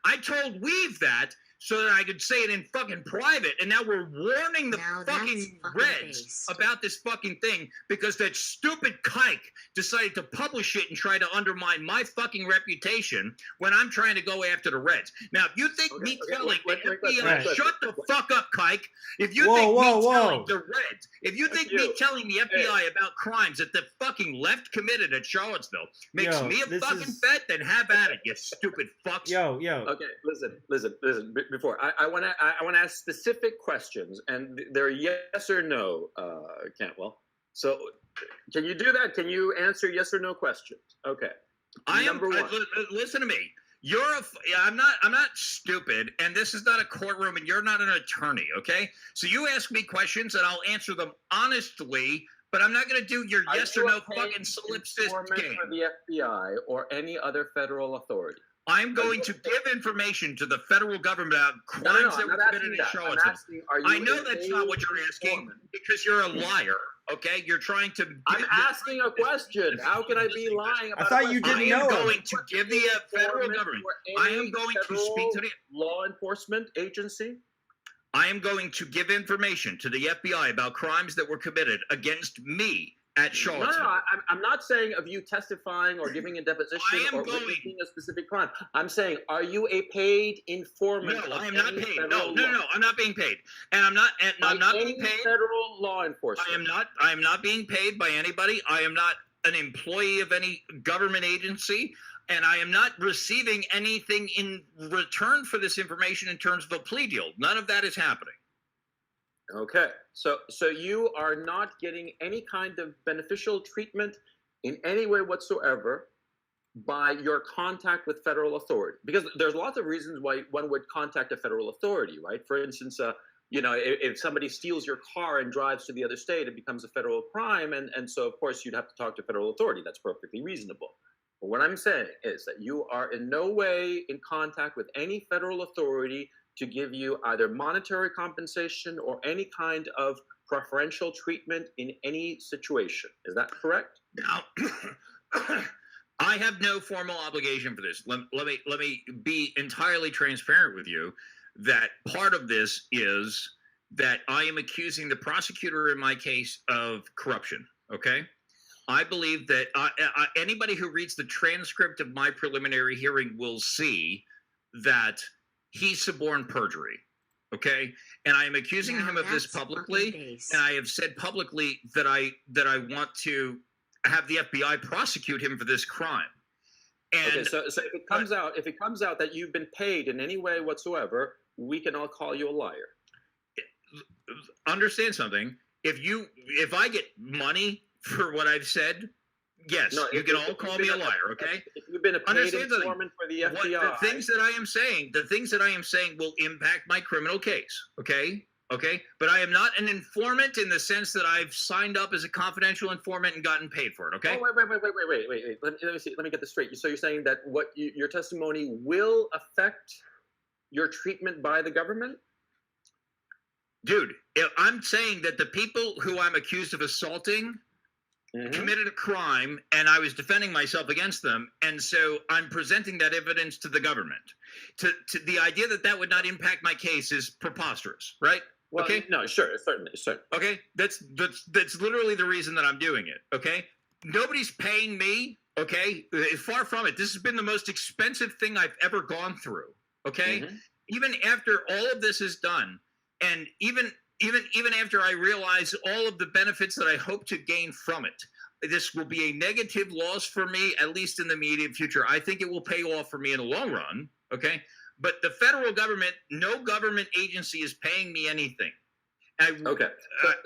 I told Weave that so that I could say it in fucking private. And now we're warning the fucking Reds about this fucking thing because that stupid kike decided to publish it and try to undermine my fucking reputation when I'm trying to go after the Reds. Now, if you think me telling the FBI, shut the fuck up, kike. If you think me telling the Reds, if you think me telling the FBI about crimes that the fucking left committed at Charlottesville makes me a fucking Fed, then have at it, you stupid fucks. Yo. Okay, listen. Before I want to ask specific questions, and they're yes or no, Cantwell. So, can you do that? Can you answer yes or no questions? Okay. Number one. Listen to me. I'm not stupid, and this is not a courtroom, and you're not an attorney. Okay. So you ask me questions, and I'll answer them honestly. But I'm not going to do your yes or no fucking solipsist game. For the FBI or any other federal authority. I'm going to give information to the federal government about crimes that were committed in Charlottesville. I know that's not what you're asking because you're a liar. Okay, you're trying to. I'm asking a question. How can I be lying about? I thought you didn't know. I am going to give the federal government. I am going to speak to the law enforcement agency. I am going to give information to the FBI about crimes that were committed against me at Charlottesville. No, I'm not saying of you testifying or giving a deposition or witnessing a specific crime. I'm saying, are you a paid informant? No, I am not paid. No, I'm not being paid, and I'm not being paid. Federal law enforcement. I am not being paid by anybody. I am not an employee of any government agency, and I am not receiving anything in return for this information in terms of a plea deal. None of that is happening. Okay, so you are not getting any kind of beneficial treatment in any way whatsoever by your contact with federal authority, because there's lots of reasons why one would contact a federal authority, right? For instance, if somebody steals your car and drives to the other state, it becomes a federal crime, and so of course you'd have to talk to federal authority. That's perfectly reasonable. But what I'm saying is that you are in no way in contact with any federal authority to give you either monetary compensation or any kind of preferential treatment in any situation. Is that correct? Now, I have no formal obligation for this. Let me be entirely transparent with you that part of this is that I am accusing the prosecutor in my case of corruption. Okay. I believe that anybody who reads the transcript of my preliminary hearing will see that he suborned perjury. Okay. And I am accusing him of this publicly. And I have said publicly that I want to have the FBI prosecute him for this crime. And okay, so if it comes out that you've been paid in any way whatsoever, we can all call you a liar. Understand something. If I get money for what I've said, yes, no, you can all call me a liar, okay? If you've been a paid informant for the FBI. The things that I am saying will impact my criminal case, okay? Okay? But I am not an informant in the sense that I've signed up as a confidential informant and gotten paid for it, okay? Oh, wait. Let me see. Let me get this straight. So you're saying that your testimony will affect your treatment by the government? Dude, I'm saying that the people who I'm accused of assaulting committed a crime, and I was defending myself against them, and so I'm presenting that evidence to the government. To the idea that would not impact my case is preposterous, right? Well, okay. No, sure, certainly. Okay, that's literally the reason that I'm doing it. Okay, nobody's paying me. Okay, far from it. This has been the most expensive thing I've ever gone through. Okay, even after all of this is done, and even after I realize all of the benefits that I hope to gain from it, this will be a negative loss for me, at least in the immediate future. I think it will pay off for me in the long run. Okay. But the federal government, no government agency is paying me anything. Okay.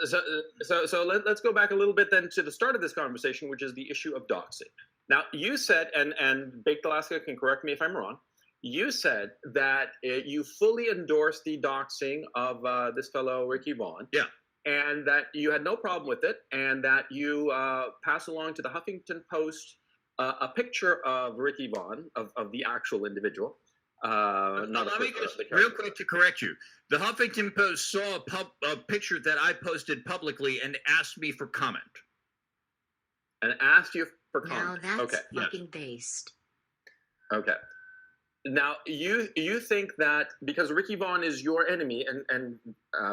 So let's go back a little bit then to the start of this conversation, which is the issue of doxing. Now, you said, and Baked Alaska can correct me if I'm wrong, you said that you fully endorsed the doxing of this fellow, Ricky Vaughn. Yeah. And that you had no problem with it, and that you passed along to the Huffington Post a picture of Ricky Vaughn, of the actual individual. Let me just real quick to correct you. The Huffington Post saw a picture that I posted publicly and asked me for comment. And asked you for comment. Now that's okay. fucking based. Okay. Now, you think that because Ricky Vaughn is your enemy, and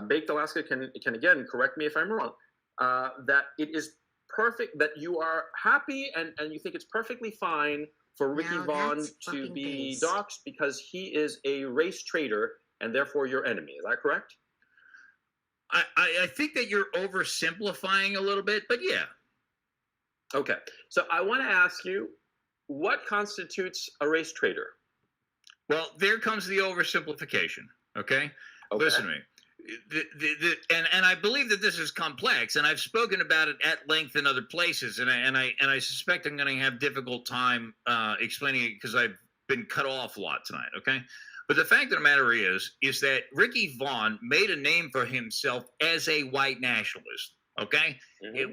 Baked Alaska can again correct me if I'm wrong, that it is perfect, that you are happy and you think it's perfectly fine for Ricky Vaughn to be doxxed because he is a race traitor and therefore your enemy. Is that correct? I think that you're oversimplifying a little bit, but yeah. Okay. So I want to ask you, what constitutes a race traitor? Well, there comes the oversimplification. Okay? Listen to me. And I believe that this is complex, and I've spoken about it at length in other places, and I suspect I'm going to have difficult time explaining it because I've been cut off a lot tonight. Okay? But the fact of the matter is that Ricky Vaughn made a name for himself as a white nationalist. Okay?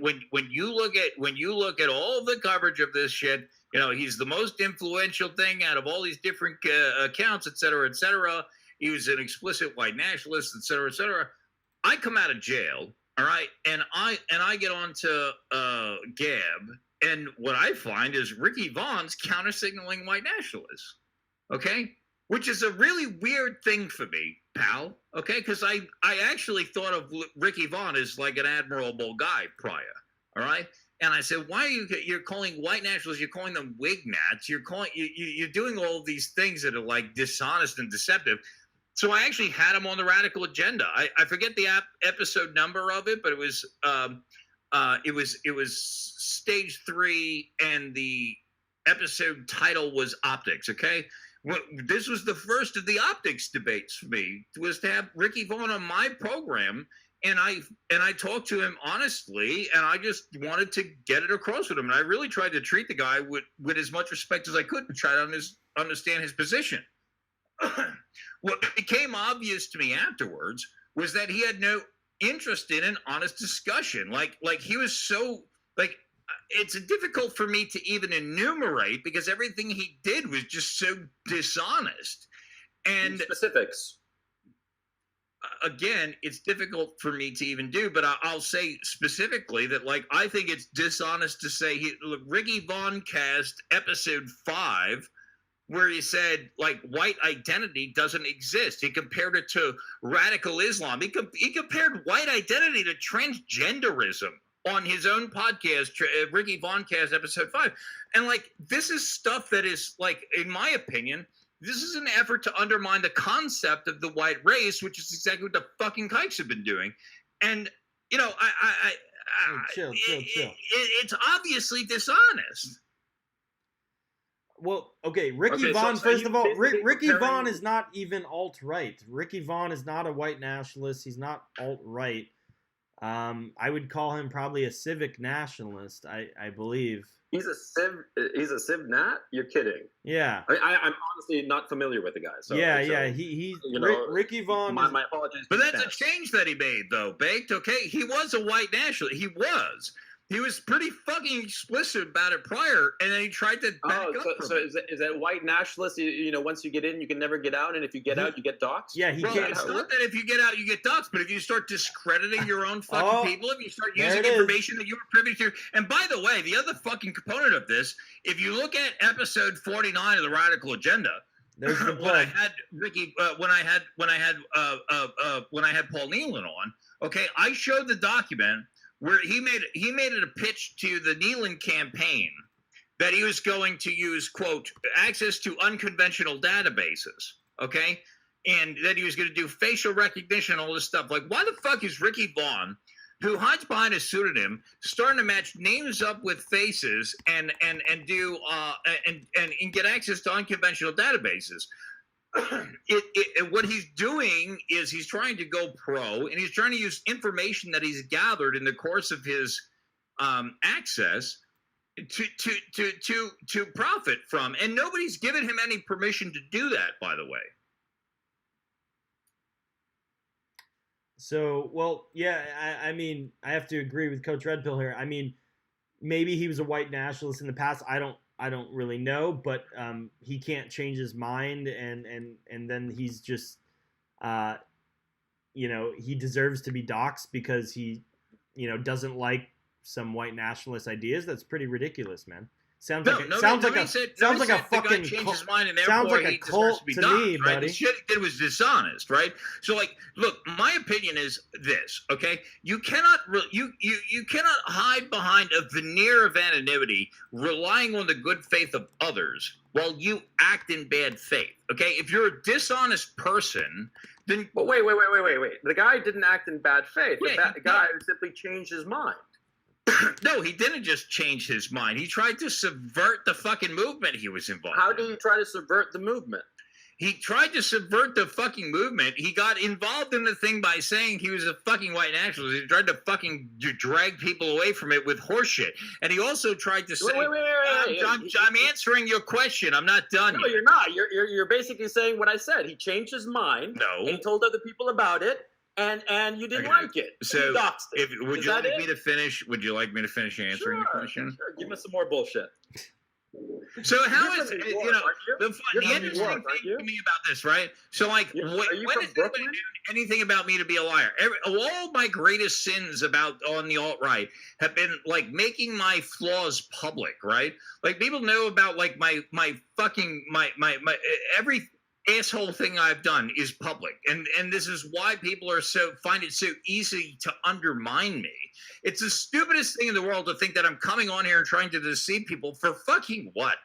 When you look at all the coverage of this shit, you know, he's the most influential thing out of all these different accounts, et cetera, et cetera. He was an explicit white nationalist, et cetera, et cetera. I come out of jail, all right, and I get on to Gab, and what I find is Ricky Vaughn's counter-signaling white nationalists, okay? Which is a really weird thing for me, pal, okay? Because I actually thought of Ricky Vaughn as like an admirable guy prior, all right? And I said, why are you're calling white nationalists, you're calling them wignats, you're doing all of these things that are like dishonest and deceptive. So I actually had him on the radical agenda. I forget the episode number of it, but it was stage 3, and the episode title was Optics. Okay, this was the first of the optics debates for me, was to have Ricky Vaughn on my program I talked to him honestly, and I just wanted to get it across with him. And I really tried to treat the guy with as much respect as I could and try to understand his position. What became obvious to me afterwards was that he had no interest in an honest discussion. Like he was so like it's difficult for me to even enumerate because everything he did was just so dishonest. And specifics. Again, it's difficult for me to even do, but I'll say specifically that, like, I think it's dishonest to say Ricky Vaughn cast episode 5, where he said, like, white identity doesn't exist. He compared it to radical Islam. He compared white identity to transgenderism on his own podcast, Ricky Vaughn cast episode 5. And, like, this is stuff that is, like, in my opinion, this is an effort to undermine the concept of the white race, which is exactly what the fucking kikes have been doing. And, you know, Chill. it's obviously dishonest. Well, okay, Ricky Vaughn, first of all, Ricky Vaughn is not even alt-right. Ricky Vaughn is not a white nationalist. He's not alt-right. I would call him probably a civic nationalist, I believe. He's a civ nat? You're kidding. Yeah. I'm honestly not familiar with the guy. So he's Ricky Vaughn. My apologies. But that's a change that he made, though, Baked. Okay, he was a white nationalist. He was pretty fucking explicit about it prior, and then he tried to back up. So is that white nationalist? You know, once you get in, you can never get out, and if you get out, you get doxxed. Yeah, he can't. It's not that if you get out, you get doxxed, but if you start discrediting your own fucking people, if you start using information that you were privy to, and by the way, the other fucking component of this, if you look at episode 49 of the Radical Agenda. There's the when I had Ricky, when I had Paul Nealon on, okay, I showed the document where he made it a pitch to the Nealon campaign that he was going to use, quote, access to unconventional databases, okay, and that he was going to do facial recognition and all this stuff. Like, why the fuck is Ricky Vaughn, who hides behind a pseudonym, starting to match names up with faces and get access to unconventional databases? What he's doing is he's trying to go pro, and he's trying to use information that he's gathered in the course of his access to profit from, and nobody's given him any permission to do that, by the way. So, well, yeah, I mean, I have to agree with Coach Red Pill here. I mean, maybe he was a white nationalist in the past. I don't really know, but he can't change his mind, and then he's just, he deserves to be doxxed because he, doesn't like some white nationalist ideas. That's pretty ridiculous, man. Sounds like a fucking changes mind and sounds like a he cult to, to doxxed, me, right? buddy. The shit he did was dishonest, right? So, like, look, my opinion is this, okay? You cannot you cannot hide behind a veneer of anonymity, relying on the good faith of others while you act in bad faith. Okay, if you're a dishonest person, then But wait. The guy didn't act in bad faith. Yeah, The guy simply changed his mind. no, he didn't just change his mind. He tried to subvert the fucking movement he was involved in. How do you try to subvert the movement? He tried to subvert the fucking movement. He got involved in the thing by saying he was a fucking white nationalist. He tried to fucking drag people away from it with horseshit. And he also tried to say, Wait. I'm answering your question. I'm not done No, yet. you're not. You're basically saying what I said. He changed his mind. No. And he told other people about it, and you didn't Okay. like it. So, you doxed it. would Is you that like it? me to finish? Would you like me to finish answering the question? Sure. Give us some more bullshit. So how You're is from it, New York, you know, aren't you? the You're from New interesting York, aren't thing you? to me about this, right? So, like, Are you when from is anybody Brooklyn? doing anything about me to be a liar? All my greatest sins on the alt-right have been, like, making my flaws public, right? Like, people know about, like, my every asshole thing I've done is public, and this is why people find it so easy to undermine me. It's the stupidest thing in the world to think that I'm coming on here and trying to deceive people for fucking what?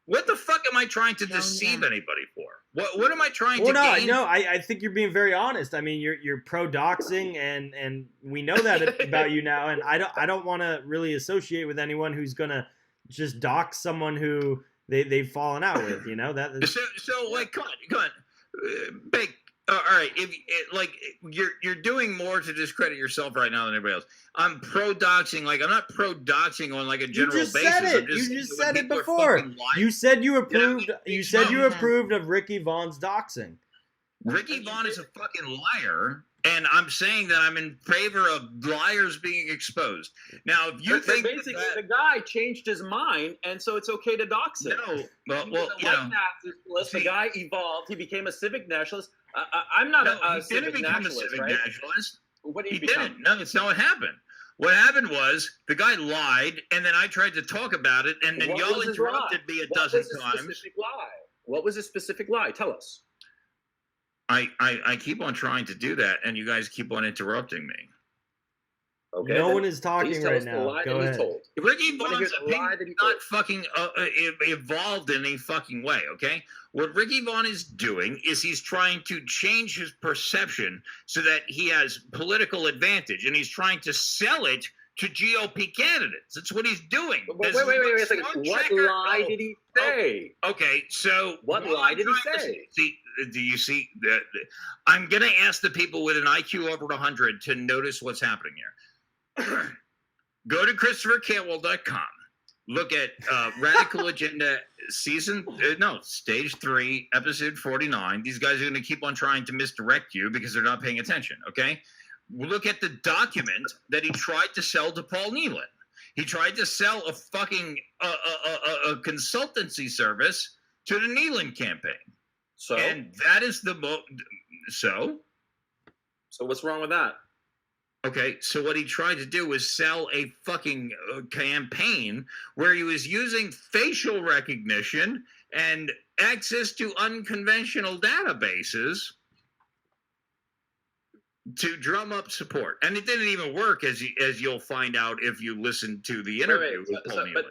What the fuck am I trying to deceive anybody for? What am I trying to gain? No, I think you're being very honest. I mean, you're pro doxing, and we know that about you now. And I don't want to really associate with anyone who's gonna just dox someone who they've fallen out with. You know that. So like, come on, Big. All right, you're doing more to discredit yourself right now than everybody else. I'm pro doxing, like I'm not pro doxing on like a general basis. Said it. I'm just you just saying said it when people are before. fucking lying- You said you approved. You said you Yeah. approved of Ricky Vaughn's doxing. Ricky Vaughn is a fucking liar, and I'm saying that I'm in favor of liars being exposed. Now, if you But think basically that, the guy changed his mind, and so it's okay to dox him. no, well, He was a white nationalist. The see- guy evolved. He became a civic nationalist. I'm not no, a he civic didn't become a nationalist, civic right? nationalist. What did He he become? didn't. No, that's not what happened. What happened was the guy lied, and then I tried to talk about it, and then What y'all was his interrupted lie? me a What dozen was his times. specific lie? What was his specific lie? Tell us. I keep on trying to do that, and you guys keep on interrupting me. Okay. No then one is please talking tell right us the now. lie Go that he ahead. told. Ricky wanna hear Vaughn's the lie opinion that he is not told. fucking evolved in any fucking way, okay? What Ricky Vaughn is doing is he's trying to change his perception so that he has political advantage, and he's trying to sell it to GOP candidates. That's what he's doing. Wait This is a what second. What Checker- lie oh, did he say? Okay, so What while lie I'm did he trying to say? See, do you see that? I'm going to ask the people with an IQ over 100 to notice what's happening here. Go to ChristopherCantwell.com. Look at Radical Agenda Stage 3, Episode 49. These guys are going to keep on trying to misdirect you because they're not paying attention, okay? Look at the document that he tried to sell to Paul Nealon. He tried to sell a fucking a consultancy service to the Nealon campaign. So, And that is so what's wrong with that? okay, so what he tried to do was sell a fucking campaign where he was using facial recognition and access to unconventional databases to drum up support. And it didn't even work, as you'll find out if you listen to the interview with Paul Nealon.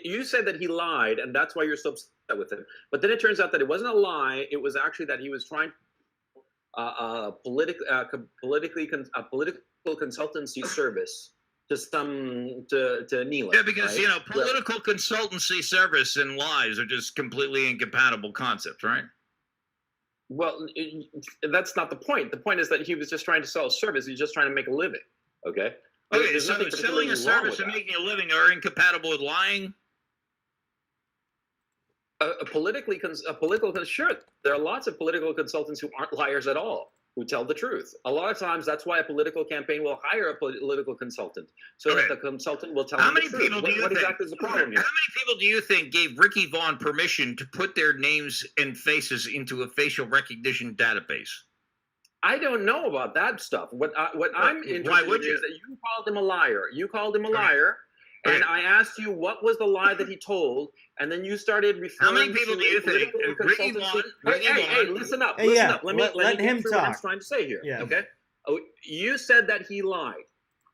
You said that he lied, and that's why you're so upset with him. But then it turns out that it wasn't a lie. It was actually that he was trying political consultancy service to Nealon. Yeah, because right? political consultancy service and lies are just completely incompatible concepts, right? Well, that's not the point. The point is that he was just trying to sell a service. He's just trying to make a living. Okay. Okay, There's so nothing selling particularly a wrong service with and that. making a living are incompatible with lying. Sure, there are lots of political consultants who aren't liars at all, who tell the truth. A lot of times, that's why a political campaign will hire a political consultant, so that the consultant will tell them the truth. How many people do you what think? exactly is the problem here? How many people do you think gave Ricky Vaughn permission to put their names and faces into a facial recognition database? I don't know about that stuff. What I'm interested in is that you called him a liar. You called him a liar. And I asked you what was the lie that he told, and then you started referring to. How many people do you think? Ricky Vaughn. Hey, listen up. Hey, Listen up. Let me him get through talk. what I'm trying to say here. Yeah. Okay. Oh, you said that he lied.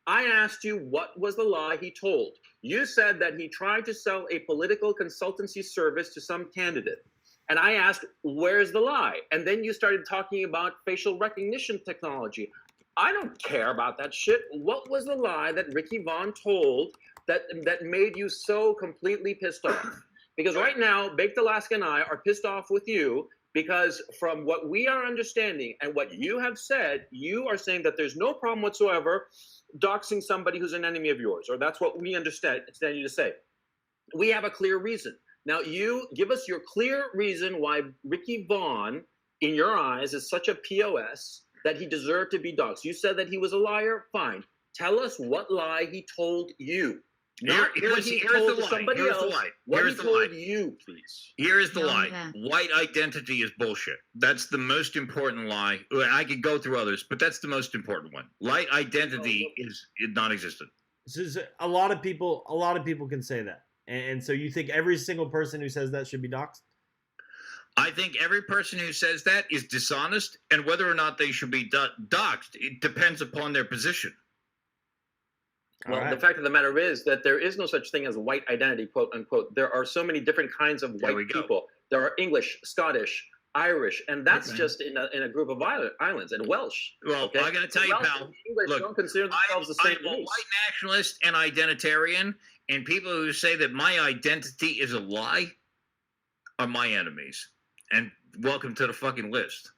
I asked you what was the lie he told. You said that he tried to sell a political consultancy service to some candidate. And I asked, where's the lie? And then you started talking about facial recognition technology. I don't care about that shit. What was the lie that Ricky Vaughn told that made you so completely pissed off? Because right now, Baked Alaska and I are pissed off with you because from what we are understanding and what you have said, you are saying that there's no problem whatsoever doxing somebody who's an enemy of yours, or that's what we understand you to say. We have a clear reason. Now, you give us your clear reason why Ricky Vaughn, in your eyes, is such a POS that he deserved to be doxxed. You said that he was a liar? Fine. Tell us what lie he told you. Here's the lie. What he told you, please. Here is the No, lie. yeah. White identity is bullshit. That's the most important lie. I could go through others, but that's the most important one. White identity is non-existent. So a lot of people can say that, and so you think every single person who says that should be doxxed? I think every person who says that is dishonest, and whether or not they should be doxxed, it depends upon their position. Well, All right. the fact of the matter is that there is no such thing as white identity, quote unquote. There are so many different kinds of white people. There are English, Scottish, Irish, and that's just in a group of islands, and Welsh. Well, I got to tell you, Welsh pal. and English Look, don't consider themselves the same I'm a race. white nationalist and identitarian, and people who say that my identity is a lie are my enemies. And welcome to the fucking list.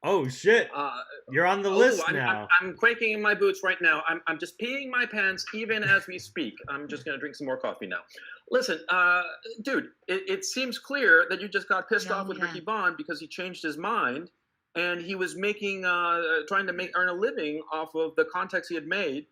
Oh shit! Uh, You're on the list I'm, now. I'm quaking in my boots right now. I'm just peeing my pants even as we speak. I'm just gonna drink some more coffee now. Listen, dude, it seems clear that you just got pissed off with Ricky Vaughn because he changed his mind and he was making, trying to earn a living off of the contacts he had made,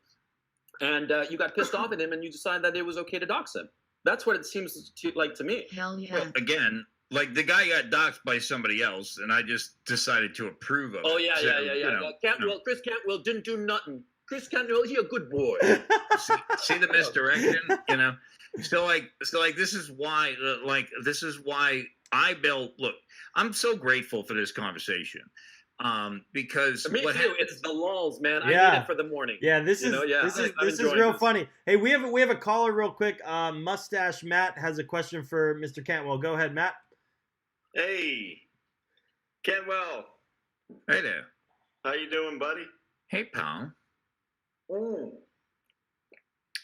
and you got pissed off at him and you decided that it was okay to dox him. That's what it seems like to me. Hell yeah. Well, again, like the guy got doxxed by somebody else, and I just decided to approve of Oh it. yeah, So, yeah. you know, Cantwell, Chris Cantwell didn't do nothing. Chris Cantwell, he a good boy. see the misdirection, you know. So like this is why I built. Look, I'm so grateful for this conversation, because Me what too. happened, It's the lulls, man. I Yeah. need it for the morning. Yeah, this You is know, yeah, this is I'm this is enjoying real this. funny. Hey, we have a caller real quick. Mustache Matt has a question for Mr. Cantwell. Go ahead, Matt. Hey, Cantwell, hey there, how you doing, buddy? hey pal. All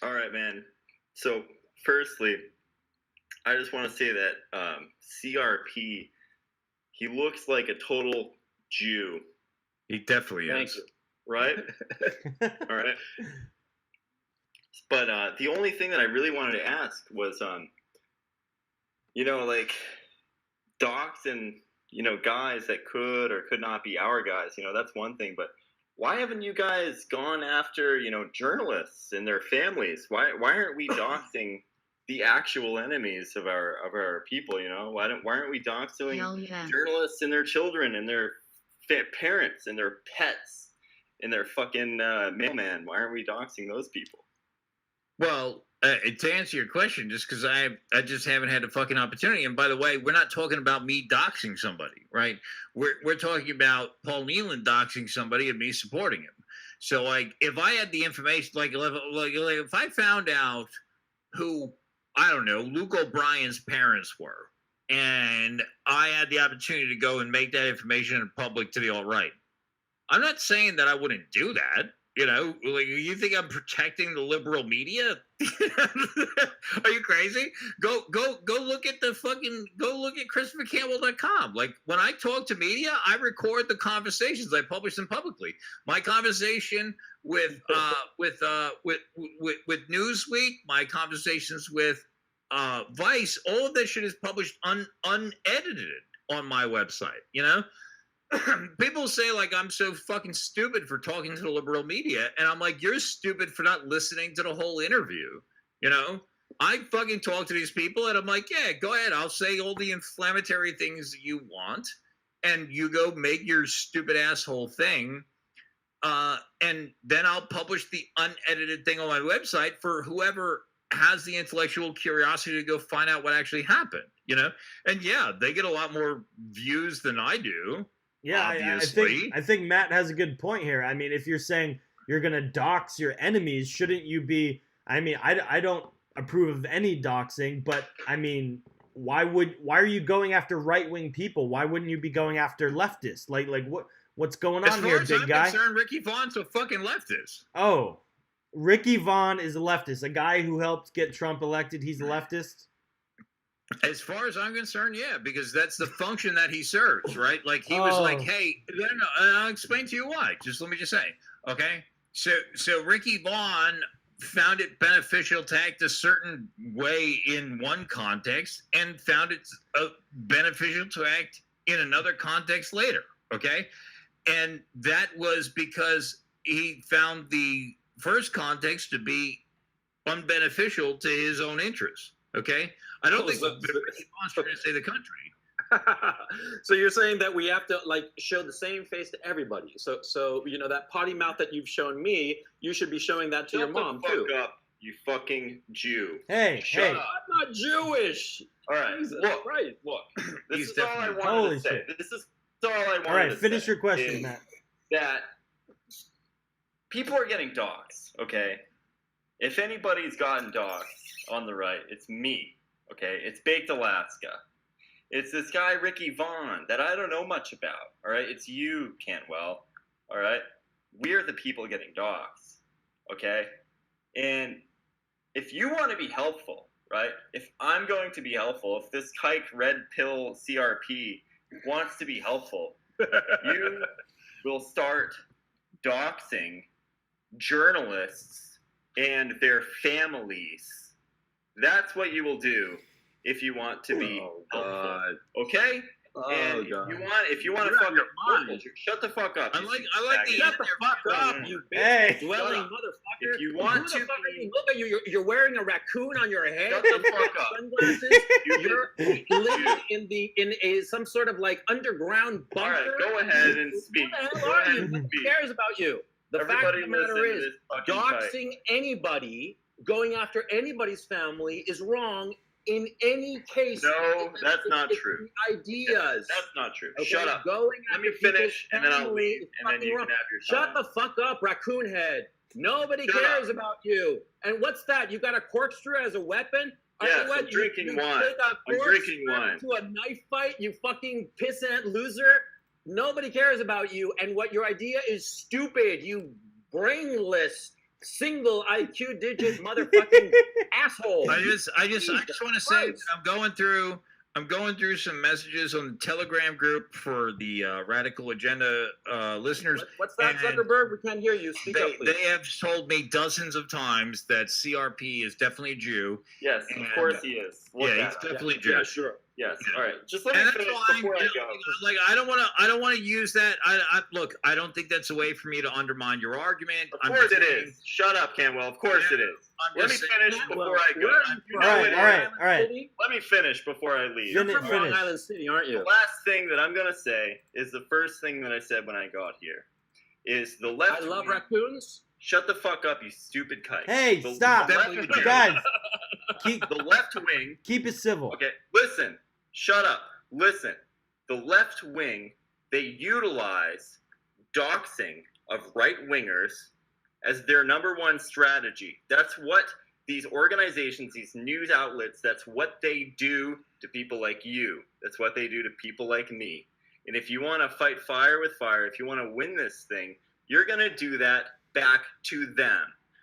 right, man. So, firstly, I just want to say that CRP, he looks like a total Jew, He definitely Thank is. you. right? All right. But the only thing that I really wanted to ask was, like docs and guys that could or could not be our guys. That's one thing, but why haven't you guys gone after journalists and their families? Why aren't we doxing the actual enemies of our people? Why aren't we doxing Hell yeah. journalists and their children and their parents and their pets and their fucking mailman? Why aren't we doxing those people? Well, to answer your question, just because I just haven't had the fucking opportunity. And by the way, we're not talking about me doxing somebody, right? We're talking about Paul Nealon doxing somebody and me supporting him. So, like, if I had the information, like if I found out who, I don't know, Luke O'Brien's parents were, and I had the opportunity to go and make that information public to the alt-right, I'm not saying that I wouldn't do that. Like, you think I'm protecting the liberal media? Are you crazy? Go look at ChristopherCantwell.com. Like, when I talk to media, I record the conversations. I publish them publicly. My conversation with Newsweek, my conversations with Vice, all of that shit is published unedited on my website. People say, like, I'm so fucking stupid for talking to the liberal media, and I'm like, you're stupid for not listening to the whole interview. I fucking talk to these people, and I'm like, yeah, go ahead, I'll say all the inflammatory things that you want, and you go make your stupid asshole thing, and then I'll publish the unedited thing on my website for whoever has the intellectual curiosity to go find out what actually happened. And yeah, they get a lot more views than I do. Yeah, I think Matt has a good point here. I mean, if you're saying you're gonna dox your enemies, shouldn't you be? I mean, I don't approve of any doxing, but I mean, why are you going after right-wing people? Why wouldn't you be going after leftists? Like what's going on here, big guy? As far as I'm concerned, Ricky Vaughn's a fucking leftist. Oh, Ricky Vaughn is a leftist, a guy who helped get Trump elected. He's a leftist. As far as I'm concerned, yeah, because that's the function that he serves, right? Like, he was like, hey, no, I'll explain to you why. Let me just say, okay? So Ricky Vaughn found it beneficial to act a certain way in one context and found it beneficial to act in another context later, okay? And that was because he found the first context to be unbeneficial to his own interests, okay? I don't think Ricky Vaughn's trying to say the country. So you're saying that we have to, like, show the same face to everybody. So that potty mouth that you've shown me, you should be showing that to your mom too. Shut the fuck up, you fucking Jew. Hey, Shut up. I'm not Jewish. All right, Jesus look. Christ. Look, this He's is all I definitely- wanted Holy to say. shit. This is all I wanted to say. All right, finish your question, is Matt. That people are getting doxxed, okay? If anybody's gotten doxxed on the right, it's me, okay? It's Baked Alaska. It's this guy, Ricky Vaughn, that I don't know much about, all right? It's you, Cantwell, all right? We're the people getting doxxed, okay? And if you want to be helpful, right? If I'm going to be helpful, if this kike red pill CRP wants to be helpful, You will start doxing journalists and their families. That's what you will do if you want to be helpful. Okay? And if you want to fucking shut the fuck up. I like the Shut the fuck up, you Hey. bitch dwelling motherfucker. If you want Who the to fuck be- look at you. You're wearing a raccoon on your head. Shut the fuck up. Sunglasses. You're living in some sort of like underground All bunker. right, go ahead and speak. Who the hell Go are ahead you? and Who speak. cares about you? The fact Everybody of the matter listen to is, this fucking fight. doxing anybody, going after anybody's family is wrong in any case. No, that's not It's true. the ideas. That's not true. Okay? Shut up. Going Let me after people's finish, and then I'll family leave, is and then fucking you wrong. can have your Shut time. the fuck up, raccoon head. Nobody Shut cares up. about you. And what's that? You got a corkscrew as a weapon? I Yes, tell you what, I'm drinking you wine. take a I'm drinking corkscrew wine. to a knife fight, you fucking pissant loser. Nobody cares about you, and what your idea is stupid. You brainless, single IQ digit motherfucking asshole. I just want to say that I'm going through some messages on the Telegram group for the Radical Agenda listeners. What's that, And Zuckerberg? We can't hear you. Speak up, please. They have told me dozens of times that CRP is definitely a Jew. Yes, And, of course he is. Look Yeah, at he's it. definitely a Jew. Yeah, sure. Yes. Yeah. All right. Just let me And that's finish fine. before I go. Like I don't want to use that. Look. I don't think that's a way for me to undermine your argument. Of course it is. Shut up, Cantwell. Of course it is. Let me finish before I go. All right. Let me finish before I leave. Finish. You're from Long Island City, aren't The you? last thing that I'm gonna say is the first thing that I said when I got here. Is the left? I love wing- raccoons. Shut the fuck up, you stupid kite. Hey, The stop. left- Guys, keep The left wing. it civil. Okay, listen. Shut up. Listen. The left wing, they utilize doxing of right wingers as their number one strategy. That's what these organizations, these news outlets, that's what they do to people like you. That's what they do to people like me. And if you want to fight fire with fire, if you want to win this thing, you're going to do that back to them.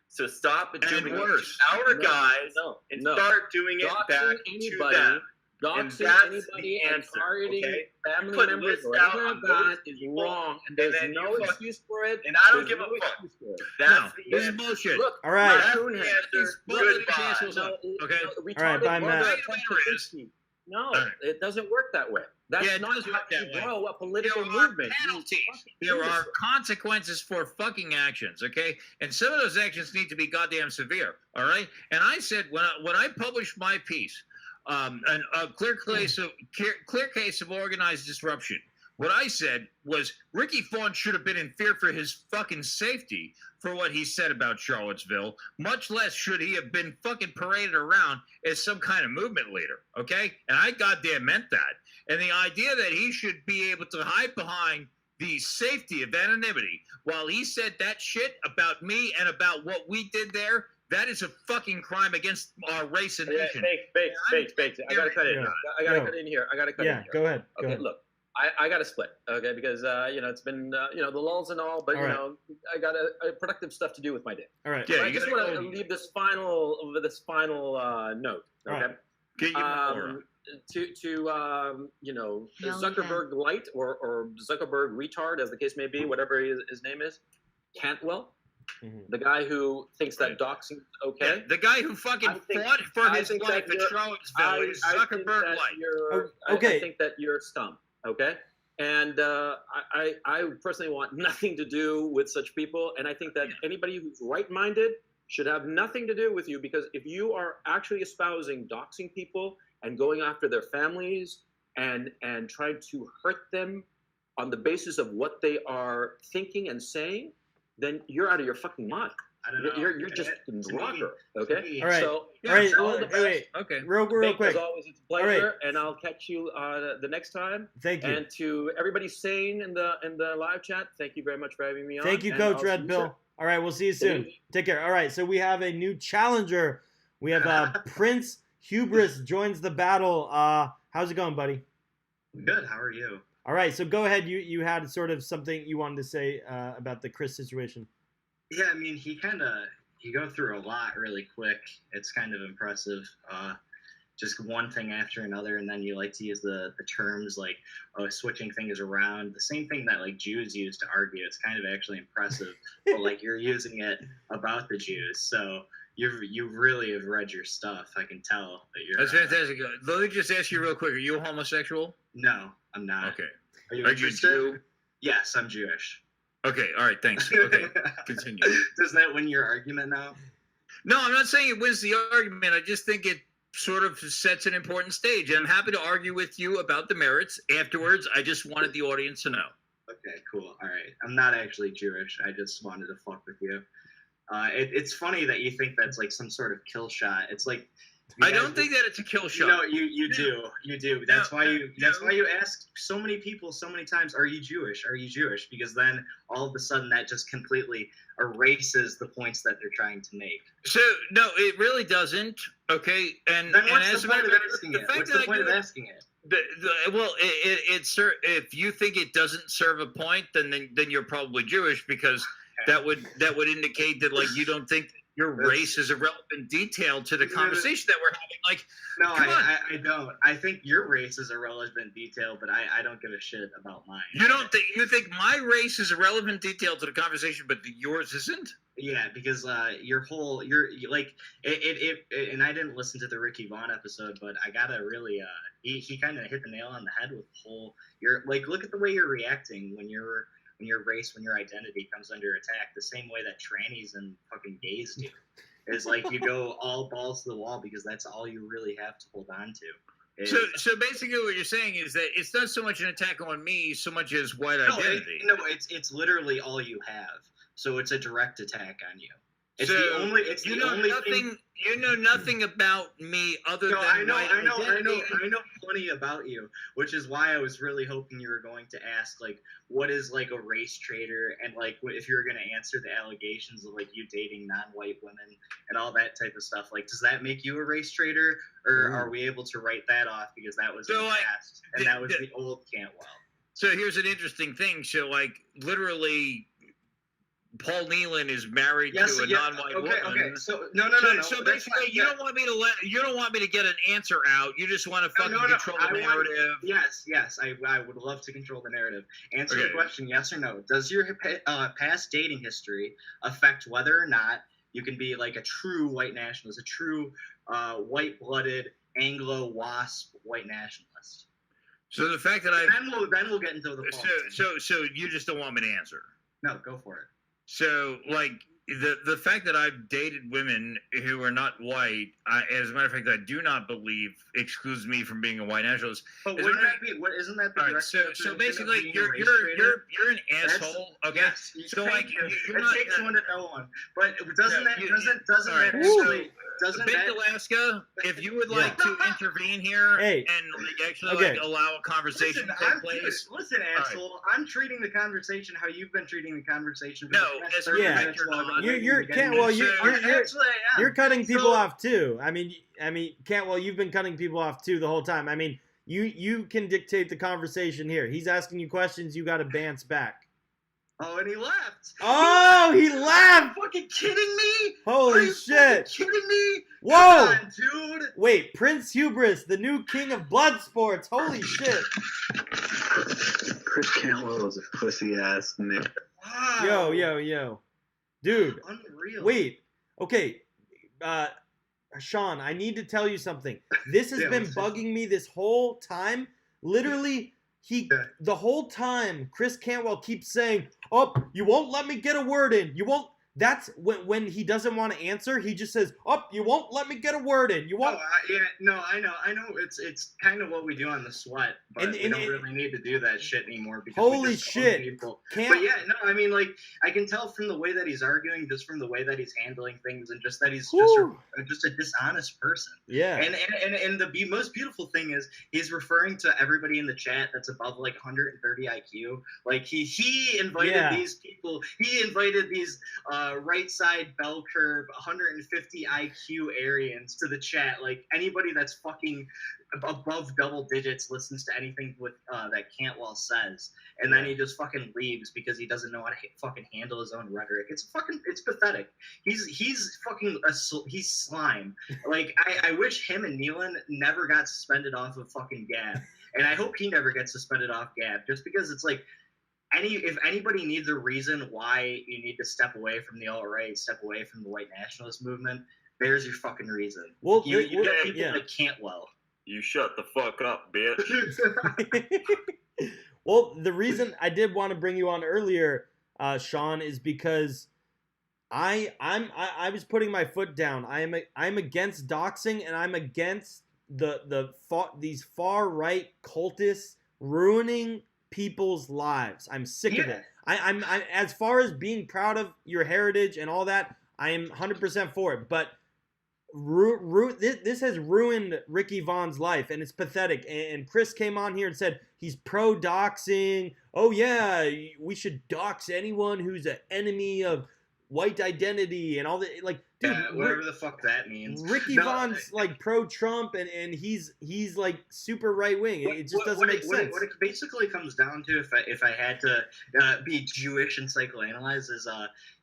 So stop doing it worse. to our No, guys and no. start doing it Doxing back anybody, to them. And doxing that's anybody the and answer, targeting okay? family Put members lists or out anything on like that those is people, wrong, and and there's then no you fuck- excuse for it. And I don't There's give a no fuck. excuse for it. That's the This is answer. bullshit. Look, All right. raccoon That's head. the answer. Look, Goodbye. assholes. Okay. right, bye, Matt. No, All right. it doesn't work that way. That's Yeah, it not doesn't how work that you way. grow a political There are movement. You penalties. fucking There are imbecile. consequences for fucking actions, okay? And some of those actions need to be goddamn severe, all right? And I said when I published my piece, a clear case of organized disruption. What I said was Ricky Fawn should have been in fear for his fucking safety for what he said about Charlottesville. Much less should he have been fucking paraded around as some kind of movement leader, okay? And I goddamn meant that. And the idea that he should be able to hide behind the safety of anonymity while he said that shit about me and about what we did there, that is a fucking crime against our race and nation. Baked. I gotta cut it. Yeah. I gotta Go. cut in here. I gotta cut in Yeah, here. go ahead. Go Okay, ahead. look, I got to split, okay, because it's been the lulls and all, but All right. I got a productive stuff to do with my day. All right. Yeah, I you just gotta want to go. leave this final note, All okay? right. Get your Um, To Hell Zuckerberg light or Zuckerberg retard, as the case may be, whatever his name is, Cantwell, Mhm. the guy who thinks that Right. doxing is Yeah, okay. the guy who fucking I think- fought for I his think life that in you're- Charlottesville is I think Zuckerberg that light. Okay. I think that you're scum. Okay, and I personally want nothing to do with such people, and I think that anybody who's right-minded should have nothing to do with you, because if you are actually espousing doxing people and going after their families and trying to hurt them on the basis of what they are thinking and saying, then you're out of your fucking mind. I don't know. You're just a rocker. Okay. All right. So All right. all the Wait, best. wait. Okay. Real Baked, quick. as always, it's a pleasure, and I'll catch you the next time. Thank you. And to everybody sane in the live chat, thank you very much for having me on. Thank you, and I'll Coach see Red you Bill. soon. All right, we'll see you soon. Take care. All right, so we have a new challenger. We have Prince Hubris joins the battle. How's it going, buddy? Good. How are you? All right, so go ahead. You had sort of something you wanted to say about the Chris situation. Yeah, I mean, he go through a lot really quick. It's kind of impressive. just one thing after another, and then you like to use the terms like, oh, switching things around, the same thing that like Jews use to argue. It's kind of actually impressive, but like you're using it about the Jews, so you really have read your stuff. I can tell that you're. That's fantastic. Let me just ask you real quick: are you a homosexual? No, I'm not. Okay. Are you Are you interested? Jew? Yes, I'm Jewish. Okay. All right. Thanks. Okay. Continue. Does that win your argument now? No, I'm not saying it wins the argument. I just think it sort of sets an important stage. And I'm happy to argue with you about the merits afterwards. I just wanted the audience to know. Okay, cool. All right. I'm not actually Jewish. I just wanted to fuck with you. It's funny that you think that's like some sort of kill shot. It's like I don't think that it's a kill shot. No, you do. That's why you ask so many people so many times, are you Jewish? Are you Jewish? Because then all of a sudden that just completely erases the points that they're trying to make. So no, it really doesn't. Okay, and Then what's and as the a point of matter asking the it? fact What's that the I point do of it- asking it? Well, if you think it doesn't serve a point, then you're probably Jewish, because that would indicate that like you don't think your race is a relevant detail to the conversation that we're having. Like, No, come on. I don't. I think your race is a relevant detail, but I don't give a shit about mine. you think my race is a relevant detail to the conversation, but yours isn't? Yeah, because you're like it and I didn't listen to the Ricky Vaughn episode, but I gotta really he kind of hit the nail on the head with the whole. You're like, look at the way you're reacting when your race, when your identity comes under attack, the same way that trannies and fucking gays do. Is like you go all balls to the wall because that's all you really have to hold on to. So basically, what you're saying is that it's not so much an attack on me, so much as white no, identity. it's literally all you have. So it's a direct attack on you. It's So the only. It's you the know only nothing. thing. You know nothing about me other No, than I know, white I identity. know plenty about you, which is why I was really hoping you were going to ask, like, what is like a race traitor, and like if you were going to answer the allegations of like you dating non-white women and all that type of stuff. Like, does that make you a race traitor, or are we able to write that off because that was in So, the like, past and that was the old Cantwell? So here's an interesting thing. So like literally, Paul Nealon is married to a non-white woman. Okay. So no. So that's basically, fine. you don't want me to get an answer out. You just want to fucking No. control the narrative. Yes. I would love to control the narrative. Answer the Okay. question, yes or no. Does your past dating history affect whether or not you can be like a true white nationalist, a true white-blooded Anglo-WASP white nationalist? So the fact that Then we'll get into the politics. so you just don't want me to answer. No, go for it. So like the fact that I've dated women who are not white, as a matter of fact, I do not believe excludes me from being a white nationalist. But Is wouldn't there that be? What isn't that the All right, direct so definition of basically, being a you're race you're traitor? you're an asshole. Okay. Yes, So like you're it not, takes one to know one. But doesn't No, that you- doesn't all right. that actually doesn't Big that Alaska, if you would Yeah. like to intervene here Hey. and like actually Okay. like allow a conversation to take place. listen, asshole. I'm treating the conversation how you've been treating the conversation. For No, the past as 30 Yeah. minutes you're while I've not. been You're getting Cantwell. into You're it. Actually, I am. you're cutting people So- off too. I mean, Cantwell, you've been cutting people off too the whole time. I mean, you can dictate the conversation here. He's asking you questions. You got to bounce back. Oh, and he left. Oh, he Are you laughed. fucking kidding me? Are Holy you shit. fucking kidding me? Whoa. Come on, dude. Wait, Prince Hubris, the new king of blood sports. Holy shit. Chris Cantwell is a pussy ass nigga. Wow. Yo. Dude, Unreal. wait. Okay. Sean, I need to tell you something. This has Yeah, been what's this? bugging me this whole time. Literally, the whole time, Chris Cantwell keeps saying, "Oh, you won't let me get a word in. You won't." That's when he doesn't want to answer. He just says, "Oh, you won't let me get a word in. You Oh, won't." I know. It's kind of what we do on the sweat, but And- we and- don't really need to do that shit anymore because Holy we just own shit. people. Can't. But yeah, no, I mean, like, I can tell from the way that he's arguing, just from the way that he's handling things, and just that he's Whew. just a dishonest person. Yeah. And the most beautiful thing is he's referring to everybody in the chat that's above like 130 IQ. Like he invited Yeah. these people. He invited these right side bell curve, 150 IQ Aryans to the chat. Like anybody that's fucking above double digits listens to anything with that Cantwell says, and then he just fucking leaves because he doesn't know how to fucking handle his own rhetoric. It's pathetic. He's fucking he's slime. Like I wish him and Nealon never got suspended off of fucking Gab, and I hope he never gets suspended off Gab, just because it's like. If anybody needs a reason why you need to step away from the alt-right, step away from the white nationalist movement, there's your fucking reason. Well, you got people that Cantwell. You shut the fuck up, bitch. Well, the reason I did want to bring you on earlier, Sean, is because I was putting my foot down. I'm against doxing, and I'm against these far right cultists ruining people's lives. I'm sick of it. I'm as far as being proud of your heritage and all that, I am 100% for it. But this has ruined Ricky Vaughn's life, and it's pathetic. And Chris came on here and said he's pro doxing. Oh yeah, we should dox anyone who's an enemy of white identity and all that. Like, dude, whatever the fuck that means. Ricky Vaughn's like pro Trump, and he's like super right wing. It just doesn't make sense. What it basically comes down to, if I had to be Jewish and psychoanalyze, is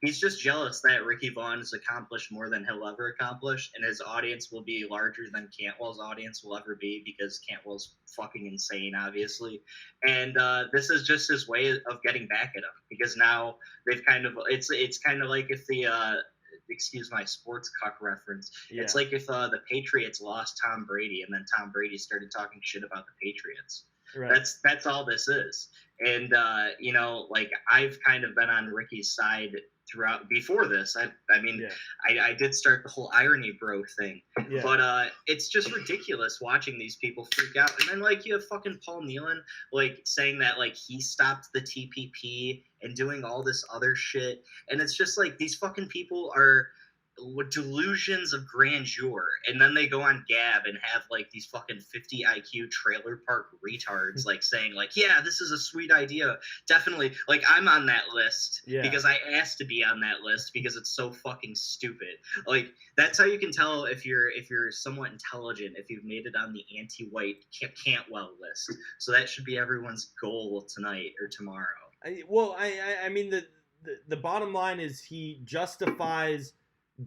he's just jealous that Ricky Vaughn has accomplished more than he'll ever accomplish, and his audience will be larger than Cantwell's audience will ever be, because Cantwell's fucking insane, obviously. And this is just his way of getting back at him, because now they've kind of it's kind of like if the excuse my sports cuck reference. Yeah. It's like if the Patriots lost Tom Brady, and then Tom Brady started talking shit about the Patriots. Right. That's all this is. And you know, like, I've kind of been on Ricky's side throughout before this. I did start the whole irony bro thing. Yeah. But it's just ridiculous watching these people freak out. And then, like, you have fucking Paul Nealon, like, saying that, like, he stopped the TPP and doing all this other shit. And it's just like, these fucking people are delusions of grandeur, and then they go on Gab and have like these fucking 50 IQ trailer park retards like saying like, yeah, this is a sweet idea, definitely, like, I'm on that list because I asked to be on that list because it's so fucking stupid. Like, that's how you can tell if you're somewhat intelligent, if you've made it on the anti-white Cantwell list. So that should be everyone's goal tonight or tomorrow. I mean the bottom line is he justifies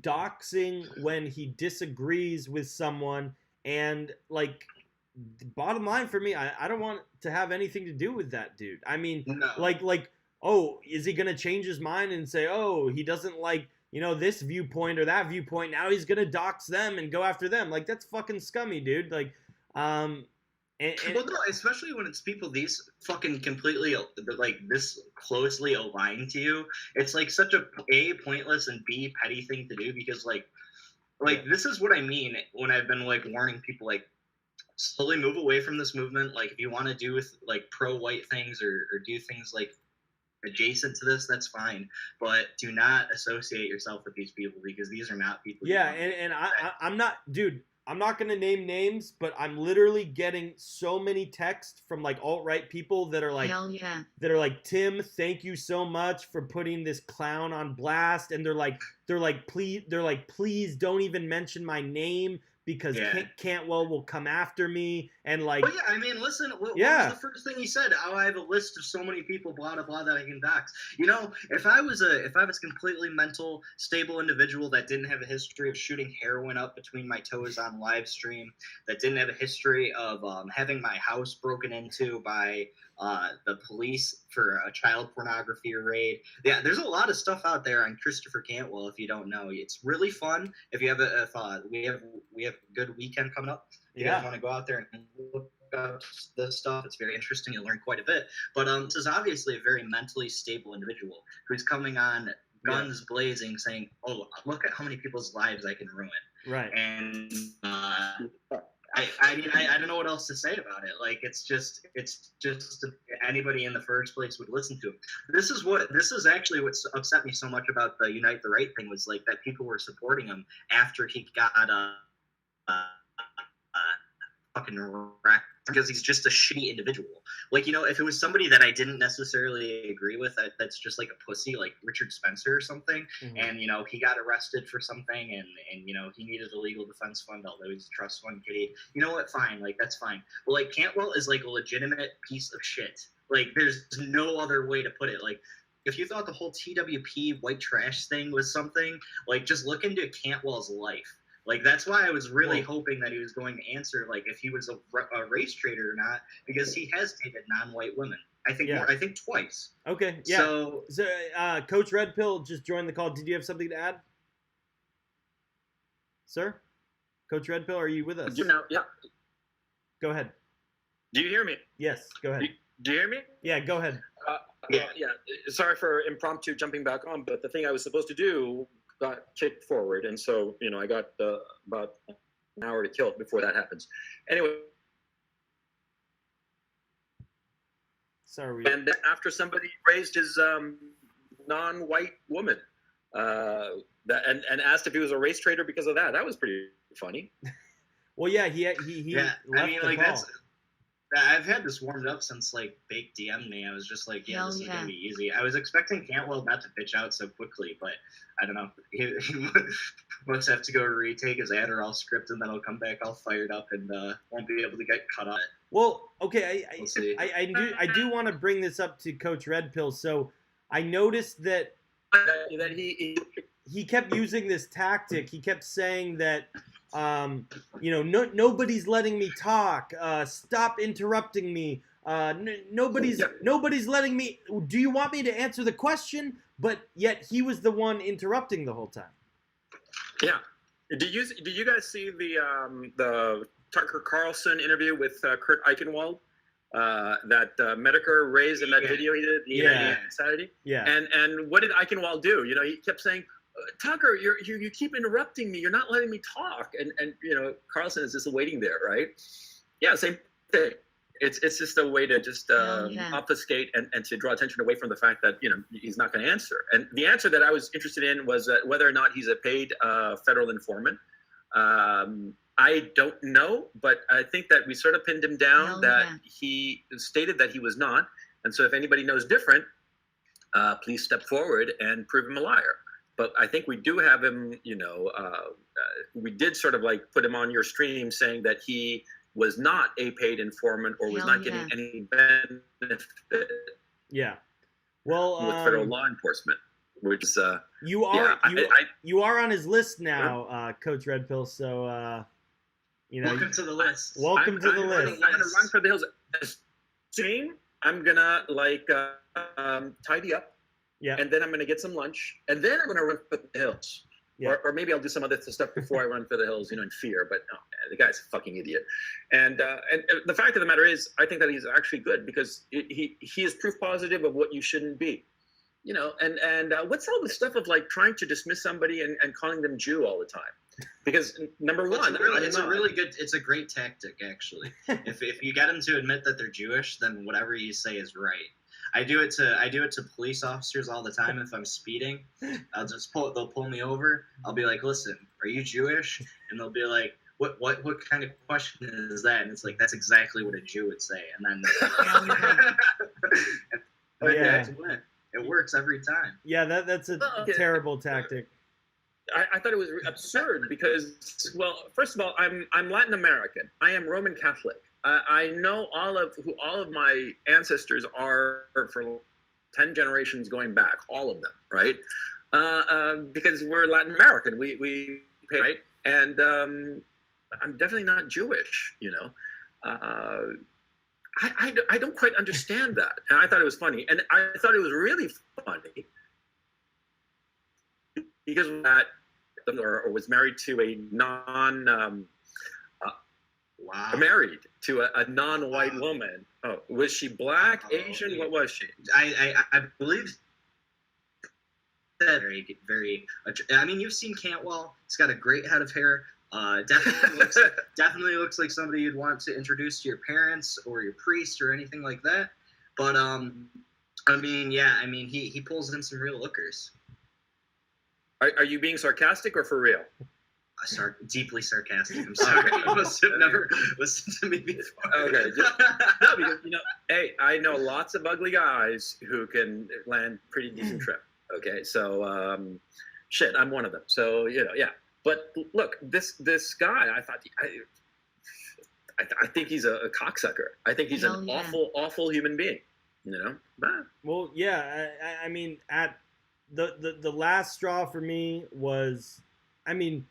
doxing when he disagrees with someone, and like, the bottom line for me, I don't want to have anything to do with that dude. I mean, no. like oh, is he gonna change his mind and say, oh, he doesn't like, you know, this viewpoint or that viewpoint, now he's gonna dox them and go after them? Like, that's fucking scummy, dude. Like, well, no, especially when it's people these fucking completely, like, this closely aligned to you. It's like such a pointless and B, petty thing to do, because like this is what I mean when I've been like warning people, like, slowly move away from this movement. Like, if you want to do with like pro-white things or do things like adjacent to this, that's fine, but do not associate yourself with these people, because these are not people. Yeah, and I'm not, dude. I'm not going to name names, but I'm literally getting so many texts from like alt-right people that are like, hell yeah, that are like, Tim, thank you so much for putting this clown on blast. And they're like, please don't even mention my name, because Cantwell will come after me. And like, well, yeah, I mean, listen, what was the first thing he said? Oh, I have a list of so many people, blah, blah, blah, that I can dox. You know, if I was a completely mental, stable individual that didn't have a history of shooting heroin up between my toes on live stream, that didn't have a history of having my house broken into by the police for a child pornography raid. Yeah, there's a lot of stuff out there on Christopher Cantwell. If you don't know, it's really fun. If you have we have a good weekend coming up. If you guys want to go out there and look up this stuff, it's very interesting. You'll learn quite a bit. But this is obviously a very mentally stable individual who's coming on guns blazing, saying, "Oh, look at how many people's lives I can ruin." Right. And I mean, I don't know what else to say about it. Like, it's just anybody in the first place would listen to him. This is actually what upset me so much about the Unite the Right thing, was like that people were supporting him after he got fucking wrecked because he's just a shitty individual. Like, you know, if it was somebody that I didn't necessarily agree with, that's just like a pussy, like Richard Spencer or something, and, you know, he got arrested for something, and you know, he needed a legal defense fund, although he's a trust fund kitty. You know what? Fine. Like, that's fine. But, like, Cantwell is, like, a legitimate piece of shit. Like, there's no other way to put it. Like, if you thought the whole TWP white trash thing was something, like, just look into Cantwell's life. Like, that's why I was really hoping that he was going to answer, like, if he was a race traitor or not, because he has dated non-white women. I think twice. Okay, yeah. So Coach Red Pill just joined the call. Did you have something to add, sir? Coach Red Pill, are you with us? Yeah. Go ahead. Do you hear me? Yes, go ahead. Do you hear me? Yeah, go ahead. Yeah. Sorry for impromptu jumping back on, but the thing I was supposed to do got kicked forward, and so, you know, I got about an hour to kill before that happens. Anyway, sorry. And after somebody raised his non-white woman, and asked if he was a race traitor because of that. That was pretty funny. Well, yeah, he Yeah, left I mean, the like, call. I've had this warmed up since, like, Bake DM'd me. I was just like, yeah, this is going to be easy. I was expecting Cantwell not to pitch out so quickly, but I don't know. He must have to go retake his Adderall script, and then he'll come back all fired up and won't be able to get cut on it. Well, okay, We'll see. I do want to bring this up to Coach Red Pill. So I noticed that he kept using this tactic. He kept saying that, you know, nobody's letting me talk. Stop interrupting me. Nobody's letting me. Do you want me to answer the question? But yet he was the one interrupting the whole time. Yeah. Did you guys see the Tucker Carlson interview with Kurt Eichenwald that Medicare raised in that video he did Saturday? Yeah. And what did Eichenwald do? You know, he kept saying, Tucker, you keep interrupting me. You're not letting me talk. And you know, Carlson is just waiting there, right? Yeah, same thing. It's just a way to just obfuscate and to draw attention away from the fact that, you know, he's not going to answer. And the answer that I was interested in was whether or not he's a paid federal informant. I don't know, but I think that we sort of pinned him down he stated that he was not. And so if anybody knows different, please step forward and prove him a liar. But I think we do have him, you know, we did sort of like put him on your stream saying that he was not a paid informant or was not getting any benefit. Yeah. Well, with federal law enforcement, which is you are on his list now, Coach Red Pill. So you know, welcome to the list. Welcome to the list. I'm gonna run for the hills. Soon, I'm gonna tidy up. Yeah. And then I'm going to get some lunch, and then I'm going to run for the hills. Yeah. Or maybe I'll do some other stuff before I run for the hills, you know, in fear. But no, the guy's a fucking idiot. And the fact of the matter is, I think that he's actually good because he is proof positive of what you shouldn't be. You know, and what's all the stuff of like trying to dismiss somebody and calling them Jew all the time? Because number one, it's a great tactic actually. if you get them to admit that they're Jewish, then whatever you say is right. I do it to police officers all the time. If I'm speeding, they'll pull me over. I'll be like, listen, are you Jewish? And they'll be like, what kind of question is that? And it's like, that's exactly what a Jew would say. And then it works every time. Yeah, that's a terrible tactic. I thought it was absurd because, well, first of all, I'm Latin American. I am Roman Catholic. I know all of my ancestors are for 10 generations going back, all of them, right? Because we're Latin American, we pay, right? And I'm definitely not Jewish, you know. I don't quite understand that, and I thought it was funny, and I thought it was really funny because that or was married to a married to a non-white woman. Oh, was she black, Asian? What was she? I believe that very. I mean, you've seen Cantwell. He's got a great head of hair. Definitely looks like somebody you'd want to introduce to your parents or your priest or anything like that. But I mean, he pulls in some real lookers. Are you being sarcastic or for real? Deeply sarcastic. I'm sorry. You must have never listened to me before. Okay. No, because hey, I know lots of ugly guys who can land pretty decent trim. Okay, so shit, I'm one of them. So yeah. But look, this guy, I think he's a cocksucker. I think he's an awful human being. Well, yeah. I mean, at the last straw for me was, I mean,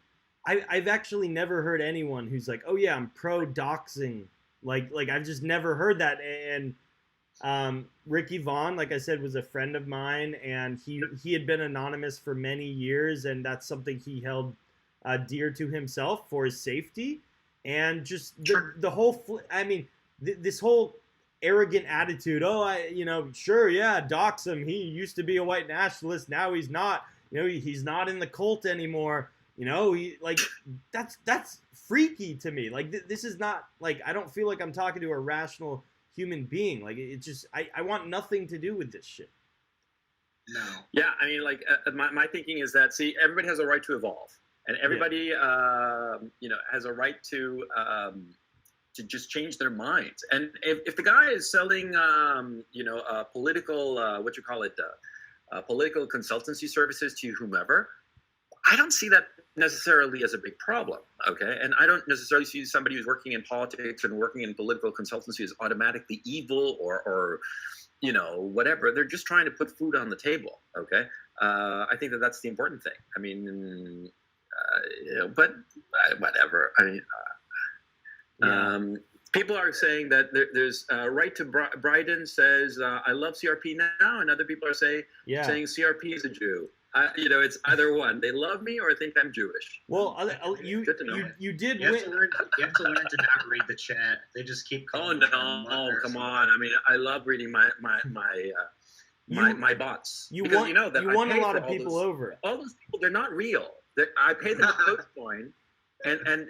I've actually never heard anyone who's like, oh yeah, I'm pro doxing. Like I've just never heard that. And Ricky Vaughn, like I said, was a friend of mine, and he had been anonymous for many years, and that's something he held dear to himself for his safety. And just the whole, I mean, this whole arrogant attitude. Oh, sure, yeah, dox him. He used to be a white nationalist. Now he's not. He's not in the cult anymore. That's freaky to me. Like this is not like, I don't feel like I'm talking to a rational human being. Like it's just, I want nothing to do with this shit. No. Yeah, I mean, like my thinking is that, see, everybody has a right to evolve, and everybody has a right to just change their minds. And if the guy is selling political political consultancy services to whomever, I don't see that necessarily as a big problem, okay? And I don't necessarily see somebody who's working in politics and working in political consultancy as automatically evil or whatever. They're just trying to put food on the table, okay? I think that's the important thing. I mean, but whatever. I mean, people are saying that there's right to Bryden says, I love CRP now, and other people are saying CRP is a Jew. It's either one. They love me or think I'm Jewish. Well, you did win. You have to learn to not read the chat. They just keep calling. Oh, come on. I mean, I love reading my bots. You because won, you know that you I won pay a lot for of all people those, over. All those people, they're not real. I pay them a Dogecoin, and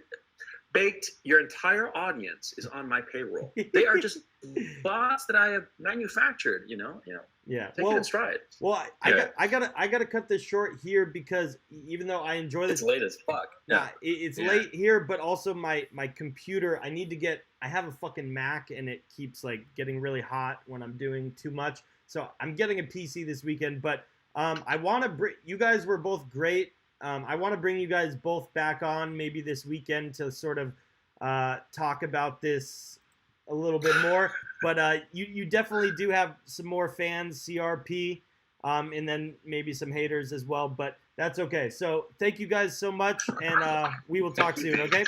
baked, your entire audience is on my payroll. They are just bots that I have manufactured. Yeah. Take it in stride. Well, I gotta cut this short here because even though I enjoy this, it's late as fuck. Yeah, it's late here, but also my computer. I have a fucking Mac, and it keeps like getting really hot when I'm doing too much. So I'm getting a PC this weekend, but I want to bring. You guys were both great. I want to bring you guys both back on maybe this weekend to sort of talk about this a little bit more. But you definitely do have some more fans, CRP, and then maybe some haters as well. But that's okay. So thank you guys so much, and we will talk soon, okay?